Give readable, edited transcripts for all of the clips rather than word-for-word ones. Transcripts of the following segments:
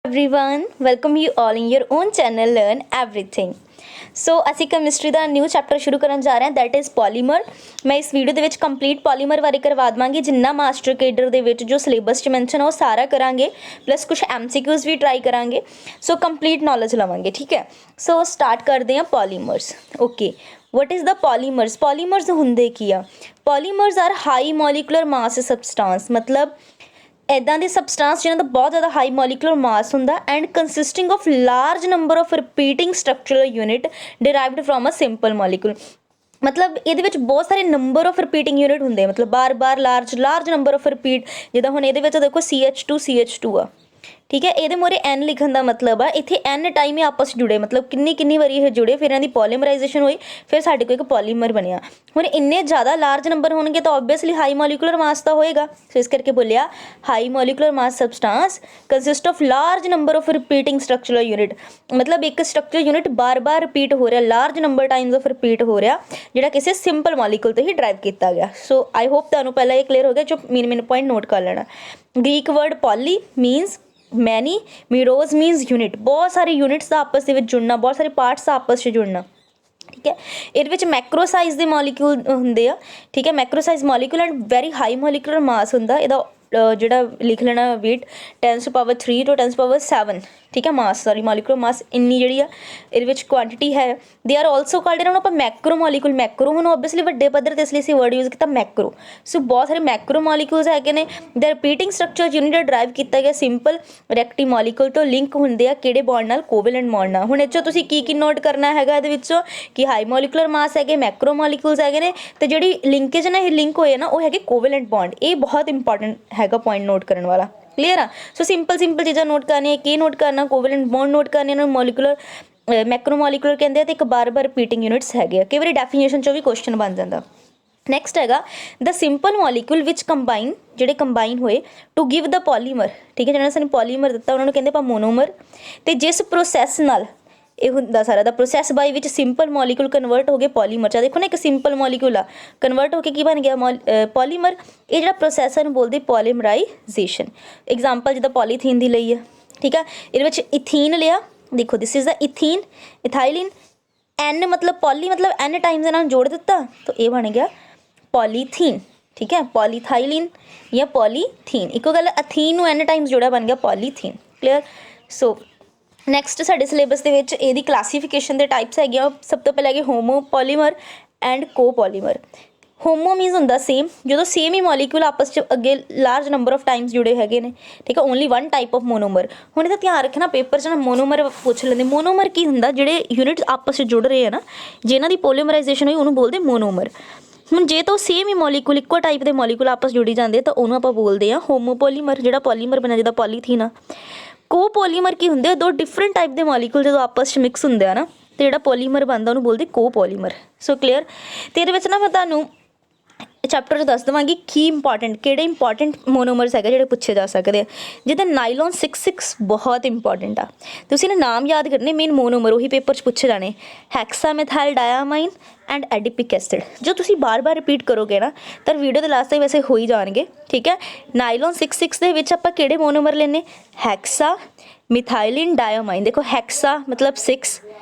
everyone, welcome you all in your own channel Learn Everything। ਸੋ ਅਸੀਂ chemistry ਦਾ new chapter ਸ਼ੁਰੂ ਕਰਨ ਜਾ ਰਹੇ ਹਾਂ, ਦੈਟ ਇਜ਼ ਪੋਲੀਮਰ। ਮੈਂ ਇਸ ਵੀਡੀਓ ਦੇ ਵਿੱਚ ਕੰਪਲੀਟ ਪੋਲੀਮਰ ਬਾਰੇ ਕਰਵਾ ਦੇਵਾਂਗੀ, ਜਿੰਨਾ ਮਾਸਟਰ ਕੇਡਰ ਦੇ ਵਿੱਚ ਜੋ ਸਿਲੇਬਸ 'ਚ ਮੈਂਸ਼ਨ ਆ ਉਹ ਸਾਰਾ ਕਰਾਂਗੇ, ਪਲੱਸ ਕੁਛ MCQs ਵੀ ਟਰਾਈ ਕਰਾਂਗੇ। ਸੋ ਕੰਪਲੀਟ ਨੌਲੇਜ ਲਵਾਂਗੇ, ਠੀਕ ਹੈ। ਸੋ ਸਟਾਰਟ ਕਰਦੇ ਹਾਂ polymers. Okay, what is the polymers? polymers ਹੁੰਦੇ ਕੀ ਆ? polymers are high molecular mass substance, ਮਤਲਬ ਇੱਦਾਂ ਦੇ ਸਬਸਟੈਂਸ ਜਿਹਨਾਂ ਦਾ ਬਹੁਤ ਜ਼ਿਆਦਾ ਹਾਈ ਮੋਲੀਕੂਲਰ ਮਾਸ ਹੁੰਦਾ and consisting of large number of repeating structural unit derived from a simple molecule. ਮਤਲਬ ਇਹਦੇ ਵਿੱਚ ਬਹੁਤ ਸਾਰੇ ਨੰਬਰ ਆਫ ਰਿਪੀਟਿੰਗ ਯੂਨਿਟ ਹੁੰਦੇ, ਮਤਲਬ ਬਾਰ ਲਾਰਜ ਨੰਬਰ ਆਫ ਰਿਪੀਟ। ਜਿੱਦਾਂ ਹੁਣ ਇਹਦੇ ਵਿੱਚ ਦੇਖੋ CH2 ਆ, ਠੀਕ ਹੈ। ਇਹਦੇ ਮੋਰੇ N ਲਿਖਣ ਦਾ ਮਤਲਬ ਆ ਇੱਥੇ N ਟਾਈਮ ਇਹ ਆਪਸ 'ਚ ਜੁੜੇ, ਮਤਲਬ ਕਿੰਨੀ ਵਾਰੀ ਇਹ ਜੁੜੇ, ਫਿਰ ਇਹਨਾਂ ਦੀ ਪੋਲੀਮਰਾਈਜੇਸ਼ਨ ਹੋਈ, ਫਿਰ ਸਾਡੇ ਕੋਲ ਇੱਕ ਪੋਲੀਮਰ ਬਣਿਆ। ਹੁਣ ਇੰਨੇ ਜ਼ਿਆਦਾ ਲਾਰਜ ਨੰਬਰ ਹੋਣਗੇ ਤਾਂ ਓਬਵੀਅਸਲੀ ਹਾਈ ਮੋਲੀਕੂਲਰ ਮਾਸ ਤਾਂ ਹੋਏਗਾ। ਸੋ ਇਸ ਕਰਕੇ ਬੋਲਿਆ high molecular mass substance consist of large number of repeating structural unit. ਮਤਲਬ ਇੱਕ ਸਟਰਕਚਰ ਯੂਨਿਟ ਬਾਰ ਰਿਪੀਟ ਹੋ ਰਿਹਾ, large number Times of repeat ਹੋ ਰਿਹਾ, ਜਿਹੜਾ ਕਿਸੇ ਸਿੰਪਲ ਮੋਲੀਕੂਲ ਤੋਂ ਹੀ ਡਰਾਈਵ ਕੀਤਾ ਗਿਆ। ਸੋ ਆਈ ਹੋਪ ਤੁਹਾਨੂੰ ਪਹਿਲਾਂ ਇਹ ਕਲੀਅਰ ਹੋ ਗਿਆ, ਜੋ ਮੇਨ ਪੁਆਇੰਟ ਨੋਟ ਕਰ ਲੈਣਾ। ਗ੍ਰੀਕ ਵਰਡ ਪੋਲੀ ਮੀਨਸ ਮੈਨੀ, ਮੀਰੋਜ਼ ਮੀਨਸ ਯੂਨਿਟ, ਬਹੁਤ ਸਾਰੇ ਯੂਨਿਟਸ ਦਾ ਆਪਸ ਦੇ ਵਿੱਚ ਜੁੜਨਾ, ਬਹੁਤ ਸਾਰੇ ਪਾਰਟਸ ਦਾ ਆਪਸ 'ਚ ਜੁੜਨਾ, ਠੀਕ ਹੈ। ਇਹਦੇ ਵਿੱਚ ਮੈਕਰੋ ਸਾਈਜ਼ ਦੇ ਮੋਲੀਕੂਲ ਹੁੰਦੇ ਆ, ਠੀਕ ਹੈ। Macro size molecule and very high molecular mass ਹੁੰਦਾ। ਇਹਦਾ ਜਿਹੜਾ ਲਿਖ ਲੈਣਾ weight 10⁻³ to 10⁻⁷, ਠੀਕ ਹੈ। ਮਾਸ ਮੋਲੀਕੂਲਰ ਮਾਸ ਇੰਨੀ ਜਿਹੜੀ ਆ ਇਹਦੇ ਵਿੱਚ ਕੁਆਂਟਿਟੀ ਹੈ। ਦੇ ਆਰ ਆਲਸੋ ਕਾਲਡ, ਇਹਨਾਂ ਨੂੰ ਆਪਾਂ ਮੈਕਰੋ ਮੋਲੀਕੂਲ, ਮੈਕਰੋ ਹੁਣ ਓਬਵੀਅਸਲੀ ਵੱਡੇ ਪੱਧਰ 'ਤੇ ਇਸ ਲਈ ਅਸੀਂ ਵਰਡ ਯੂਜ਼ ਕੀਤਾ ਮੈਕਰੋ। ਸੋ ਬਹੁਤ ਸਾਰੇ ਮੈਕਰੋ ਮੋਲੀਕੂਲਸ ਹੈਗੇ ਨੇ। ਦਾ ਰਿਪੀਟਿੰਗ ਸਟਰਕਚਰ ਯੂਨਿਟ ਡਰਾਈਵ ਕੀਤਾ ਗਿਆ ਸਿੰਪਲ ਰਿਐਕਟਿਵ ਮੋਲੀਕੂਲ ਤੋਂ, ਲਿੰਕ ਹੁੰਦੇ ਆ ਕਿਹੜੇ ਬੌਂਡ ਨਾਲ? ਕੋਵੈਲੈਂਟ ਬੌਂਡ ਨਾਲ। ਹੁਣ ਇਹ 'ਚੋਂ ਤੁਸੀਂ ਕੀ ਨੋਟ ਕਰਨਾ ਹੈਗਾ ਇਹਦੇ ਵਿੱਚੋਂ ਕਿ ਹਾਈ ਮੋਲੀਕੂਲਰ ਮਾਸ ਹੈਗੇ, ਮੈਕਰੋ ਮੋਲੀਕੂਲਸ ਹੈਗੇ ਨੇ, ਤੇ ਜਿਹੜੀ ਲਿੰਕੇਜ ਨਾਲ ਇਹ ਲਿੰਕ ਹੋਏ ਨਾ ਉਹ ਹੈਗੇ ਕੋਵੈਲੈਂਟ ਬੌਂਡ। ਇਹ ਬਹੁਤ ਇੰਪੋਰਟੈਂਟ ਹੈਗਾ ਪੁਆਇੰਟ ਨੋਟ ਕਰਨ ਵਾਲਾ, ਕਲੀਅਰ ਆ। ਸੋ ਸਿੰਪਲ ਚੀਜ਼ਾਂ ਨੋਟ ਕਰਨੀਆਂ, ਕੀ ਨੋਟ ਕਰਨਾ? ਕੋਵੈਲੈਂਟ ਬੌਂਡ ਨੋਟ ਕਰਨੇ, ਇਹਨਾਂ ਨੂੰ ਮੋਲੀਕੂਲਰ ਮੈਕਰੋ ਮੋਲੀਕੂਲਰ ਕਹਿੰਦੇ ਆ, ਤੇ ਇੱਕ ਬਾਰ ਰਿਪੀਟਿੰਗ ਯੂਨਿਟਸ ਹੈਗੇ ਆ। ਕਈ ਵਾਰੀ ਡੈਫੀਨੇਸ਼ਨ 'ਚੋਂ ਵੀ ਕੁਐਸਚਨ ਬਣ ਜਾਂਦਾ। ਨੈਕਸਟ ਹੈਗਾ ਦ ਸਿੰਪਲ ਮੋਲੀਕੂਲ ਵਿਚ ਕੰਬਾਈਨ, ਜਿਹੜੇ ਕੰਬਾਈਨ ਹੋਏ ਟੂ ਗਿਵ ਦ ਪੋਲੀਮਰ, ਠੀਕ ਹੈ। ਜਿਹਨਾਂ ਸਾਨੂੰ ਪੋਲੀਮਰ ਦਿੱਤਾ ਉਹਨਾਂ ਨੂੰ ਕਹਿੰਦੇ ਆਪਾਂ ਮੋਨੋਮਰ। ਤੇ ਜਿਸ ਪ੍ਰੋਸੈਸ ਨਾਲ ਇਹ ਹੁੰਦਾ ਸਾਰਾ ਦਾ ਪ੍ਰੋਸੈਸ ਬਾਈ ਵਿੱਚ ਸਿੰਪਲ ਮੋਲੀਕੂਲ ਕਨਵਰਟ ਹੋ ਗਏ ਪੋਲੀਮਰ 'ਚ। ਦੇਖੋ ਨਾ, ਇੱਕ ਸਿੰਪਲ ਮੋਲੀਕੂਲ ਆ, ਕਨਵਰਟ ਹੋ ਕੇ ਕੀ ਬਣ ਗਿਆ? ਪੋਲੀਮਰ। ਇਹ ਜਿਹੜਾ ਪ੍ਰੋਸੈਸ ਨੂੰ ਬੋਲਦੇ ਪੋਲੀਮਰਾਈਜੇਸ਼ਨ। ਐਗਜ਼ਾਮਪਲ ਜਿੱਦਾਂ ਪੋਲੀਥੀਨ ਦੀ ਲਈ ਆ, ਠੀਕ ਆ। ਇਹਦੇ ਵਿੱਚ ਇਥੀਨ ਲਿਆ, ਦੇਖੋ ਦਿਸ ਇਜ਼ ਦਾ ਇਥੀਨ, ਇਥਾਈਲਿਨ। N ਮਤਲਬ ਪੋਲੀ, ਮਤਲਬ N ਟਾਈਮਸ ਇਹਨਾਂ ਨੂੰ ਜੋੜ ਦਿੱਤਾ ਤਾਂ ਇਹ ਬਣ ਗਿਆ ਪੋਲੀਥੀਨ, ਠੀਕ ਹੈ। ਪੋਲੀਥਾਈਲਿਨ ਜਾਂ ਪੋਲੀਥੀਨ ਇੱਕੋ ਗੱਲ। ਅਥੀਨ ਨੂੰ N ਟਾਈਮਸ ਜੋੜਿਆ ਬਣ ਗਿਆ ਪੋਲੀਥੀਨ, ਕਲੀਅਰ। ਸੋ ਨੈਕਸਟ ਸਾਡੇ ਸਿਲੇਬਸ ਦੇ ਵਿੱਚ ਇਹਦੀ ਕਲਾਸੀਫਿਕੇਸ਼ਨ ਦੇ ਟਾਈਪਸ ਹੈਗੀਆਂ। ਸਭ ਤੋਂ ਪਹਿਲਾਂ ਹੈਗੇ homo polymer and copolymer. Homo means ਹੁੰਦਾ ਸੇਮ, ਜਦੋਂ ਸੇਮ ਹੀ ਮੋਲੀਕੂਲ ਆਪਸ 'ਚ ਅੱਗੇ ਲਾਰਜ ਨੰਬਰ ਆਫ ਟਾਈਮਸ ਜੁੜੇ ਹੈਗੇ ਨੇ, ਠੀਕ ਹੈ। Only one type of monomer. ਹੁਣ ਇਹਦਾ ਧਿਆਨ ਰੱਖਣਾ, ਪੇਪਰ 'ਚ ਨਾ ਮੋਨੋਮਰ ਪੁੱਛ ਲੈਂਦੇ। ਮੋਨੋਮਰ ਕੀ ਹੁੰਦਾ? ਜਿਹੜੇ ਯੂਨਿਟਸ ਆਪਸ 'ਚ ਜੁੜ ਰਹੇ ਆ ਨਾ, ਜਿਹਨਾਂ ਦੀ ਪੋਲੀਮਰਾਈਜੇਸ਼ਨ ਹੋਈ ਉਹਨੂੰ ਬੋਲਦੇ ਮੋਨੋਮਰ। ਹੁਣ ਜੇ ਤਾਂ ਸੇਮ ਹੀ ਮੋਲੀਕੂਲ, ਇੱਕੋ ਟਾਈਪ ਦੇ ਮੋਲੀਕੂਲ ਆਪਸ ਜੁੜੀ ਜਾਂਦੇ ਤਾਂ ਉਹਨੂੰ ਆਪਾਂ ਬੋਲਦੇ ਹਾਂ ਹੋਮੋਪੋਲੀਮਰ, ਜਿਹੜਾ ਪੋਲੀਮਰ ਬਣਿਆ ਜਿੱਦਾਂ ਪੋਲੀਥੀਨ ਆ। ਕੋਪੋਲੀਮਰ ਕੀ ਹੁੰਦੇ ਆ? ਦੋ ਡਿਫਰੈਂਟ ਟਾਈਪ ਦੇ ਮੋਲੀਕੂਲ ਜਦੋਂ ਆਪਸ 'ਚ ਮਿਕਸ ਹੁੰਦੇ ਆ ਨਾ, ਤੇ ਜਿਹੜਾ ਪੋਲੀਮਰ ਬਣਦਾ ਉਹਨੂੰ ਬੋਲਦੇ ਕੋਪੋਲੀਮਰ। ਸੋ ਕਲੀਅਰ। ਤੇ ਇਹਦੇ ਵਿੱਚ ਨਾ ਮੈਂ ਤੁਹਾਨੂੰ ਚੈਪਟਰ 'ਚ ਦੱਸ ਦੇਵਾਂਗੀ ਕੀ ਇੰਪੋਰਟੈਂਟ, ਕਿਹੜੇ ਇੰਪੋਰਟੈਂਟ ਮੋਨੋਮਰਸ ਹੈਗੇ ਜਿਹੜੇ ਪੁੱਛੇ ਜਾ ਸਕਦੇ ਆ। ਜਿੱਦਾਂ ਨਾਈਲੋਨ 66 ਬਹੁਤ ਇੰਪੋਰਟੈਂਟ ਆ, ਤੁਸੀਂ ਨਾ ਨਾਮ ਯਾਦ ਕਰਨੇ ਮੇਨ ਮੋਨੋਮਰ, ਉਹੀ ਪੇਪਰ 'ਚ ਪੁੱਛੇ ਜਾਣੇ। ਹੈਕਸਾਮੈਥਾਈਲ ਡਾਇਆਮਾਈਨ ਐਂਡ ਐਡੀਪਿਕ ਐਸਿਡ। ਜੋ ਤੁਸੀਂ ਬਾਰ ਰਿਪੀਟ ਕਰੋਗੇ ਨਾ ਤਾਂ ਵੀਡੀਓ ਦੇ ਲਾਸਟ ਤੱਕ ਵੈਸੇ ਹੋ ਹੀ ਜਾਣਗੇ, ਠੀਕ ਹੈ। ਨਾਈਲੋਨ 66 ਦੇ ਵਿੱਚ ਆਪਾਂ ਕਿਹੜੇ ਮੋਨੋਮਰ ਲੈਣੇ? ਹੈਕਸਾ ਮਿਥਾਈਲਿਨ ਡਾਇਆਮਾਈਨ। ਦੇਖੋ ਹੈਕਸਾ ਮਤਲਬ 6,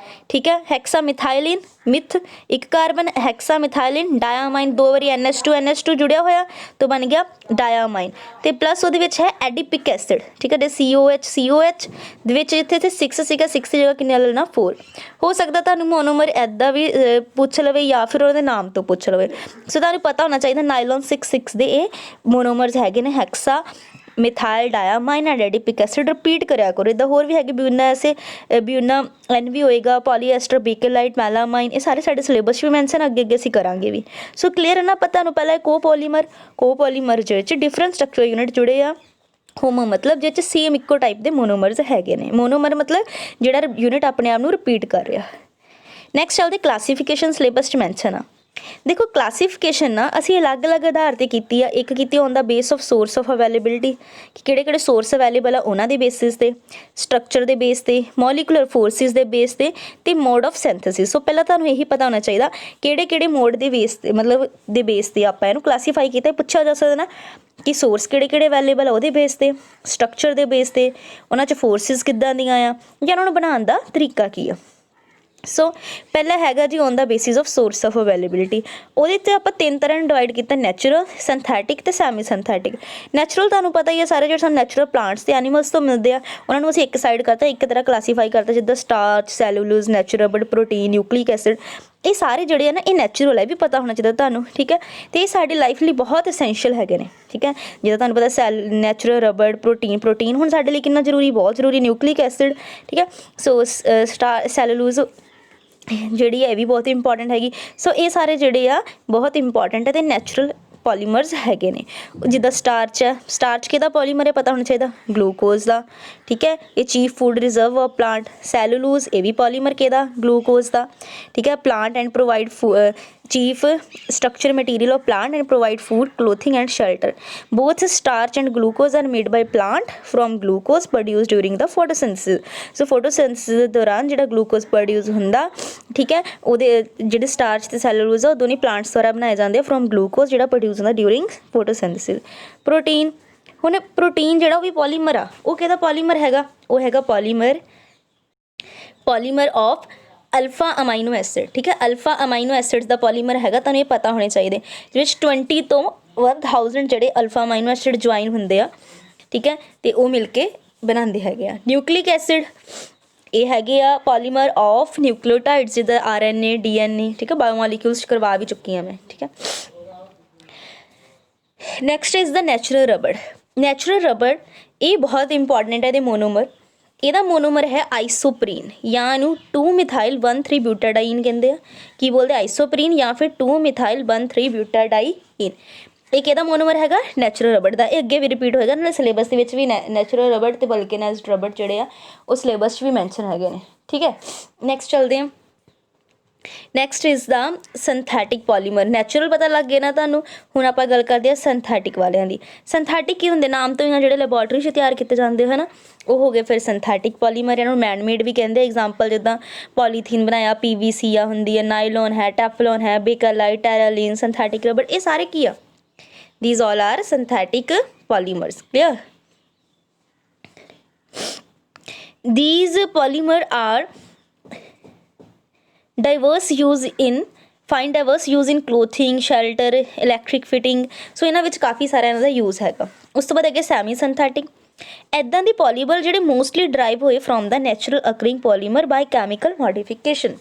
ਠੀਕ ਹੈ। ਹੈਕਸਾ ਮਿਥਾਈਲਿਨ ਮਿਥ ਇੱਕ ਕਾਰਬਨ, ਹੈਕਸਾ ਮਿਥਾਈਲਿਨ ਡਾਇਆਮਾਈਨ ਦੋ ਵਾਰੀ NH2 ਜੁੜਿਆ ਹੋਇਆ ਤਾਂ ਬਣ ਗਿਆ ਡਾਇਆਮਾਈਨ। ਤੇ ਪਲੱਸ ਉਹਦੇ ਵਿੱਚ ਹੈ ਐਡੀਪਿਕ ਐਸਿਡ, ਠੀਕ ਹੈ। ਤੇ COH ਦੇ ਵਿੱਚ ਜਿੱਥੇ 6 ਸੀਗਾ, 6 ਦੀ ਜਗ੍ਹਾ ਕਿੰਨੇ ਲੈਣਾ? 4। ਹੋ ਸਕਦਾ ਤੁਹਾਨੂੰ ਮੋਨੋਮਰ ਇੱਦਾਂ ਵੀ ਪੁੱਛ ਲਵੇ ਜਾਂ ਫਿਰ ਉਹਦੇ ਨਾਮ ਤੋਂ ਪੁੱਛ ਲਵੇ। ਸੋ ਤੁਹਾਨੂੰ ਪਤਾ ਹੋਣਾ ਚਾਹੀਦਾ ਨਾਈਲੋਨ 66 ਦੇ ਇਹ ਮੋਨੋਮਰਸ ਹੈਗੇ ਨੇ, hexa methyl diamine and adipic acid. Repeat ਕਰਿਆ ਕਰੋ। ਇੱਦਾਂ ਹੋਰ ਵੀ ਹੈਗੇ ਬਿਊਨਾ, ਐਸੇ ਬਿਊਨਾ N ਵੀ ਹੋਏਗਾ, ਪੋਲੀਐਸਟਰ, ਬੇਕਲਾਈਟ, ਮੈਲਾਮਾਈਨ, ਇਹ ਸਾਰੇ ਸਾਡੇ ਸਿਲੇਬਸ ਵੀ ਮੈਂਸ਼ਨ ਅੱਗੇ ਅਸੀਂ ਕਰਾਂਗੇ ਵੀ। ਸੋ ਕਲੀਅਰ ਹੈ ਨਾ? ਪਤਾ ਨੂੰ ਪਹਿਲਾਂ ਕੋਪੋਲੀਮਰ ਜਿਹਦੇ 'ਚ ਡਿਫਰੈਂਟ ਸਟਰਕਚਰ ਯੂਨਿਟ ਜੁੜੇ ਆ। ਹੋਮੋ ਮਤਲਬ ਜਿਹਦੇ 'ਚ ਸੇਮ ਇੱਕੋ ਟਾਈਪ ਦੇ ਮੋਨੋਮਰਸ ਹੈਗੇ ਨੇ। ਮੋਨੋਮਰ ਮਤਲਬ ਜਿਹੜਾ ਯੂਨਿਟ ਆਪਣੇ ਆਪ ਨੂੰ ਰਿਪੀਟ ਕਰ ਰਿਹਾ। ਨੈਕਸਟ ਚੱਲਦੇ ਕਲਾਸੀਫਿਕੇਸ਼ਨ, ਸਿਲੇਬਸ 'ਚ ਮੈਂਸ਼ਨ ਆ। देखो क्लासीफिकेशन ना ਅਸੀਂ ਅਲੱਗ-ਅਲੱਗ ਆਧਾਰ ਤੇ ਕੀਤੀ ਆ। ਇੱਕ ਕੀਤੀ on the base of source of availability ਕਿ ਕਿਹੜੇ-ਕਿਹੜੇ ਸੋਰਸ ਅਵੇਲੇਬਲ ਆ ਉਹਨਾਂ ਦੇ ਬੇਸਿਸ ਤੇ, ਸਟਰਕਚਰ ਦੇ ਬੇਸ ਤੇ, ਮੋਲੀਕੂਲਰ ਫੋਰਸਿਸ ਦੇ ਬੇਸ ਤੇ ਮੋਡ ਆਫ ਸਿੰਥੇਸਿਸ। ਸੋ ਪਹਿਲਾਂ ਤੁਹਾਨੂੰ ਇਹੀ ਪਤਾ ਹੋਣਾ ਚਾਹੀਦਾ ਕਿਹੜੇ-ਕਿਹੜੇ ਮੋਡ ਦੇ ਬੇਸ ਤੇ ਮਤਲਬ ਦੇ ਬੇਸ ਤੇ ਆਪਾਂ ਇਹਨੂੰ ਕਲਾਸੀਫਾਈ ਕੀਤਾ। ਪੁੱਛਿਆ ਜਾ ਸਕਦਾ ਨਾ ਕਿ ਸੋਰਸ ਕਿਹੜੇ-ਕਿਹੜੇ ਅਵੇਲੇਬਲ ਆ ਉਹਦੇ ਬੇਸ ਤੇ, ਸਟਰਕਚਰ ਦੇ ਬੇਸ ਤੇ, ਉਹਨਾਂ 'ਚ ਫੋਰਸਿਸ ਕਿੱਦਾਂ ਦੀਆਂ ਆ ਜਾਂ ਉਹਨਾਂ ਨੂੰ ਬਣਾਉਣ ਦਾ ਤਰੀਕਾ ਕੀ ਆ। ਸੋ ਪਹਿਲਾ ਹੈਗਾ ਜੀ on the basis of source of availability. ਉਹਦੇ 'ਤੇ ਆਪਾਂ ਤਿੰਨ ਤਰ੍ਹਾਂ ਨੂੰ ਡਿਵਾਈਡ ਕੀਤਾ, ਨੈਚੁਰਲ, ਸਿੰਥੈਟਿਕ ਅਤੇ ਸੈਮੀ ਸਿੰਥੈਟਿਕ। ਨੈਚੁਰਲ ਤੁਹਾਨੂੰ ਪਤਾ ਹੀ ਹੈ ਸਾਰੇ ਜਿਹੜੇ ਸਾਨੂੰ ਨੈਚੁਰਲ ਪਲਾਂਟਸ ਅਤੇ ਐਨੀਮਲਸ ਤੋਂ ਮਿਲਦੇ ਆ ਉਹਨਾਂ ਨੂੰ ਅਸੀਂ ਇੱਕ ਸਾਈਡ ਕਰਤਾ, ਇੱਕ ਤਰ੍ਹਾਂ ਕਲਾਸੀਫਾਈ ਕਰਤਾ, ਜਿੱਦਾਂ ਸਟਾਰਚ, ਸੈਲੂਲੋਜ਼, ਨੈਚੁਰੇਬਲ ਪ੍ਰੋਟੀਨ, ਨਿਊਕਲਿਕ ਐਸਿਡ। ਇਹ ਸਾਰੇ ਜਿਹੜੇ ਆ ਨਾ ਇਹ ਨੈਚੁਰਲ ਹੈ, ਵੀ ਪਤਾ ਹੋਣਾ ਚਾਹੀਦਾ ਤੁਹਾਨੂੰ, ਠੀਕ ਹੈ। ਅਤੇ ਇਹ ਸਾਡੀ ਲਾਈਫ ਲਈ ਬਹੁਤ ਅਸੈਂਸ਼ੀਅਲ ਹੈਗੇ ਨੇ, ਠੀਕ ਹੈ। ਜਿੱਦਾਂ ਤੁਹਾਨੂੰ ਪਤਾ ਨੈਚੁਰਲ ਰਬੜ, ਪ੍ਰੋਟੀਨ ਹੁਣ ਸਾਡੇ ਲਈ ਕਿੰਨਾ ਜ਼ਰੂਰੀ, ਬਹੁਤ ਜ਼ਰੂਰੀ, ਨਿਊਕਲਿਕ ਐਸਿਡ, ਠੀਕ ਹੈ। ਸੋ ਸੈਲੂਲੋਜ਼ ਜਿਹੜੀ ਹੈ ਇਹ ਵੀ ਬਹੁਤ ਇੰਪੋਰਟੈਂਟ ਹੈਗੀ। ਸੋ ਇਹ ਸਾਰੇ ਜਿਹੜੇ ਆ ਬਹੁਤ ਇੰਪੋਰਟੈਂਟ ਹੈ ਅਤੇ ਨੈਚੁਰਲ ਪੋਲੀਮਰਸ ਹੈਗੇ ਨੇ। ਜਿੱਦਾਂ ਸਟਾਰਚ ਹੈ, ਸਟਾਰਚ ਕਿਹਦਾ ਪੋਲੀਮਰ ਹੈ ਪਤਾ ਹੋਣਾ ਚਾਹੀਦਾ, ਗਲੂਕੋਜ਼ ਦਾ, ਠੀਕ ਹੈ। ਇਹ chief food reserve of plant. Cellulose ਇਹ ਵੀ ਪੋਲੀਮਰ ਕਿਹਦਾ, ਗਲੂਕੋਜ਼ ਦਾ, ਠੀਕ ਹੈ। Plant and provide chief structure material of plant and provide food, clothing and shelter. Both starch and glucose are made by plant from glucose produce during the photosynthesis. So photosynthesis ਦੇ ਦੌਰਾਨ ਜਿਹੜਾ glucose produce ਹੁੰਦਾ, ਠੀਕ ਹੈ, ਉਹਦੇ ਜਿਹੜੇ starch ਅਤੇ ਸੈਲੂਲੋਜ਼ ਆ ਉਹ ਦੋਨੇ ਪਲਾਂਟਸ ਦੁਆਰਾ ਬਣਾਏ ਜਾਂਦੇ ਆ ਫਰੋਮ ਗਲੂਕੋਜ਼ ਜਿਹੜਾ ਪ੍ਰੋਡਿਊਸ ਹੁੰਦਾ ਡਿਊਰਿੰਗ ਫੋਟੋਸਿੰਥਸਿਸ। ਪ੍ਰੋਟੀਨ, ਹੁਣ ਪ੍ਰੋਟੀਨ ਜਿਹੜਾ ਉਹ ਵੀ ਪੋਲੀਮਰ ਆ। ਉਹ ਕਿਹਦਾ ਪੋਲੀਮਰ ਹੈਗਾ, ਉਹ ਹੈਗਾ polymer of alpha amino acid, ਠੀਕ ਹੈ। ਅਲਫਾ ਅਮਾਈਨੋ ਐਸਿਡਸ ਦਾ ਪੋਲੀਮਰ ਹੈਗਾ, ਤੁਹਾਨੂੰ ਇਹ ਪਤਾ ਹੋਣੇ ਚਾਹੀਦੇ, ਜਿਹਦੇ ਵਿੱਚ 20 ਤੋਂ 1000 ਜਿਹੜੇ ਅਲਫਾ ਅਮਾਈਨੋ ਐਸਿਡ ਜੁਆਇਨ ਹੁੰਦੇ ਆ, ਠੀਕ ਹੈ, ਅਤੇ ਉਹ ਮਿਲ ਕੇ ਬਣਾਉਂਦੇ ਹੈਗੇ ਆ। ਨਿਊਕਲਿਕ ਐਸਿਡ ਇਹ ਹੈਗੇ ਆ ਪੋਲੀਮਰ ਆਫ ਨਿਊਕਲੀਓਟਾਈਡਸ, ਜਿੱਦਾਂ RNA, DNA, ਠੀਕ ਹੈ, ਬਾਇਓਮੋਲੀਕਿਊਲਸ ਕਰਵਾ ਵੀ ਚੁੱਕੀ ਹਾਂ ਮੈਂ, ਠੀਕ ਹੈ। Next is the natural rubber. Natural rubber ਇਹ ਬਹੁਤ ਇੰਪੋਰਟੈਂਟ ਹੈ। ਇਹਦੇ ਮੋਨੋਮਰ, ਇਹਦਾ ਮੋਨੋਮਰ ਹੈ ਆਈਸੋਪਰੀਨ ਜਾਂ ਇਹਨੂੰ 2-ਮਿਥਾਈਲ-1,3 ਬਿਊਟਾਡਾਈਨ ਕਹਿੰਦੇ ਆ। ਕੀ ਬੋਲਦੇ, ਆਈਸੋਪਰੀਨ ਜਾਂ ਫਿਰ 2-ਮਿਥਾਈਲ-1,3 ਬਿਊਟਾਡਾਈਨ। ਇੱਕ ਇਹਦਾ ਮੋਨੋਮਰ ਹੈਗਾ ਨੈਚੁਰਲ ਰਬੜ ਦਾ। ਇਹ ਅੱਗੇ ਵੀ ਰਿਪੀਟ ਹੋਏਗਾ ਨਾਲੇ ਸਿਲੇਬਸ ਦੇ ਵਿੱਚ ਵੀ ਨੈਚੁਰਲ ਰਬੜ ਅਤੇ ਵਲਕਨਾਈਜ਼ਡ ਰਬੜ ਜਿਹੜੇ ਆ ਉਹ ਸਿਲੇਬਸ 'ਚ ਵੀ ਮੈਂਸ਼ਨ ਹੈਗੇ ਨੇ, ਠੀਕ ਹੈ। ਨੈਕਸਟ ਚੱਲਦੇ ਹਾਂ। Next is the synthetic polymer. Natural ਪਤਾ ਲੱਗ ਗਿਆ ਨਾ ਤੁਹਾਨੂੰ, ਹੁਣ ਆਪਾਂ ਗੱਲ ਕਰਦੇ ਹਾਂ ਸਿੰਥੈਟਿਕ ਵਾਲਿਆਂ ਦੀ। ਸਿੰਥੈਟਿਕ ਕੀ ਹੁੰਦੇ, ਨਾਮ ਤੋਂ ਹੀ ਜਿਹੜੇ ਲੈਬੋਰਟਰੀ 'ਚ ਤਿਆਰ ਕੀਤੇ ਜਾਂਦੇ ਹੈ ਨਾ, ਉਹ ਹੋ ਗਏ ਫਿਰ ਸਿੰਥੈਟਿਕ ਪੋਲੀਮਰ। ਇਹਨਾਂ ਨੂੰ ਮੈਨਮੇਡ ਵੀ ਕਹਿੰਦੇ। ਐਗਜ਼ਾਮਪਲ ਜਿੱਦਾਂ ਪੋਲੀਥੀਨ ਬਣਾਇਆ, PVC ਆ ਹੁੰਦੀ ਹੈ, ਨਾਈਲੋਨ ਹੈ, ਟੈਫਲੋਨ ਹੈ, ਬੇਕਾਲਾਈਟ, ਟੈਰਾਲੀਨ, ਸਿੰਥੈਟਿਕ ਰਬੜ, ਇਹ ਸਾਰੇ ਕੀ ਆ, these all are synthetic polymers, clear? These polymer are find diverse use in clothing, shelter, electric fitting। ਸੋ ਇਹਨਾਂ ਵਿੱਚ ਕਾਫੀ ਸਾਰਾ ਇਹਨਾਂ ਦਾ ਯੂਜ਼ ਹੈਗਾ। ਉਸ ਤੋਂ ਬਾਅਦ ਅੱਗੇ ਸੈਮੀ ਸਿੰਥੈਟਿਕ। ਇੱਦਾਂ ਦੇ ਪੋਲੀਮਰ ਜਿਹੜੇ ਮੋਸਟਲੀ ਡਰਾਈਵ ਹੋਏ from the natural occurring polymer by chemical modification,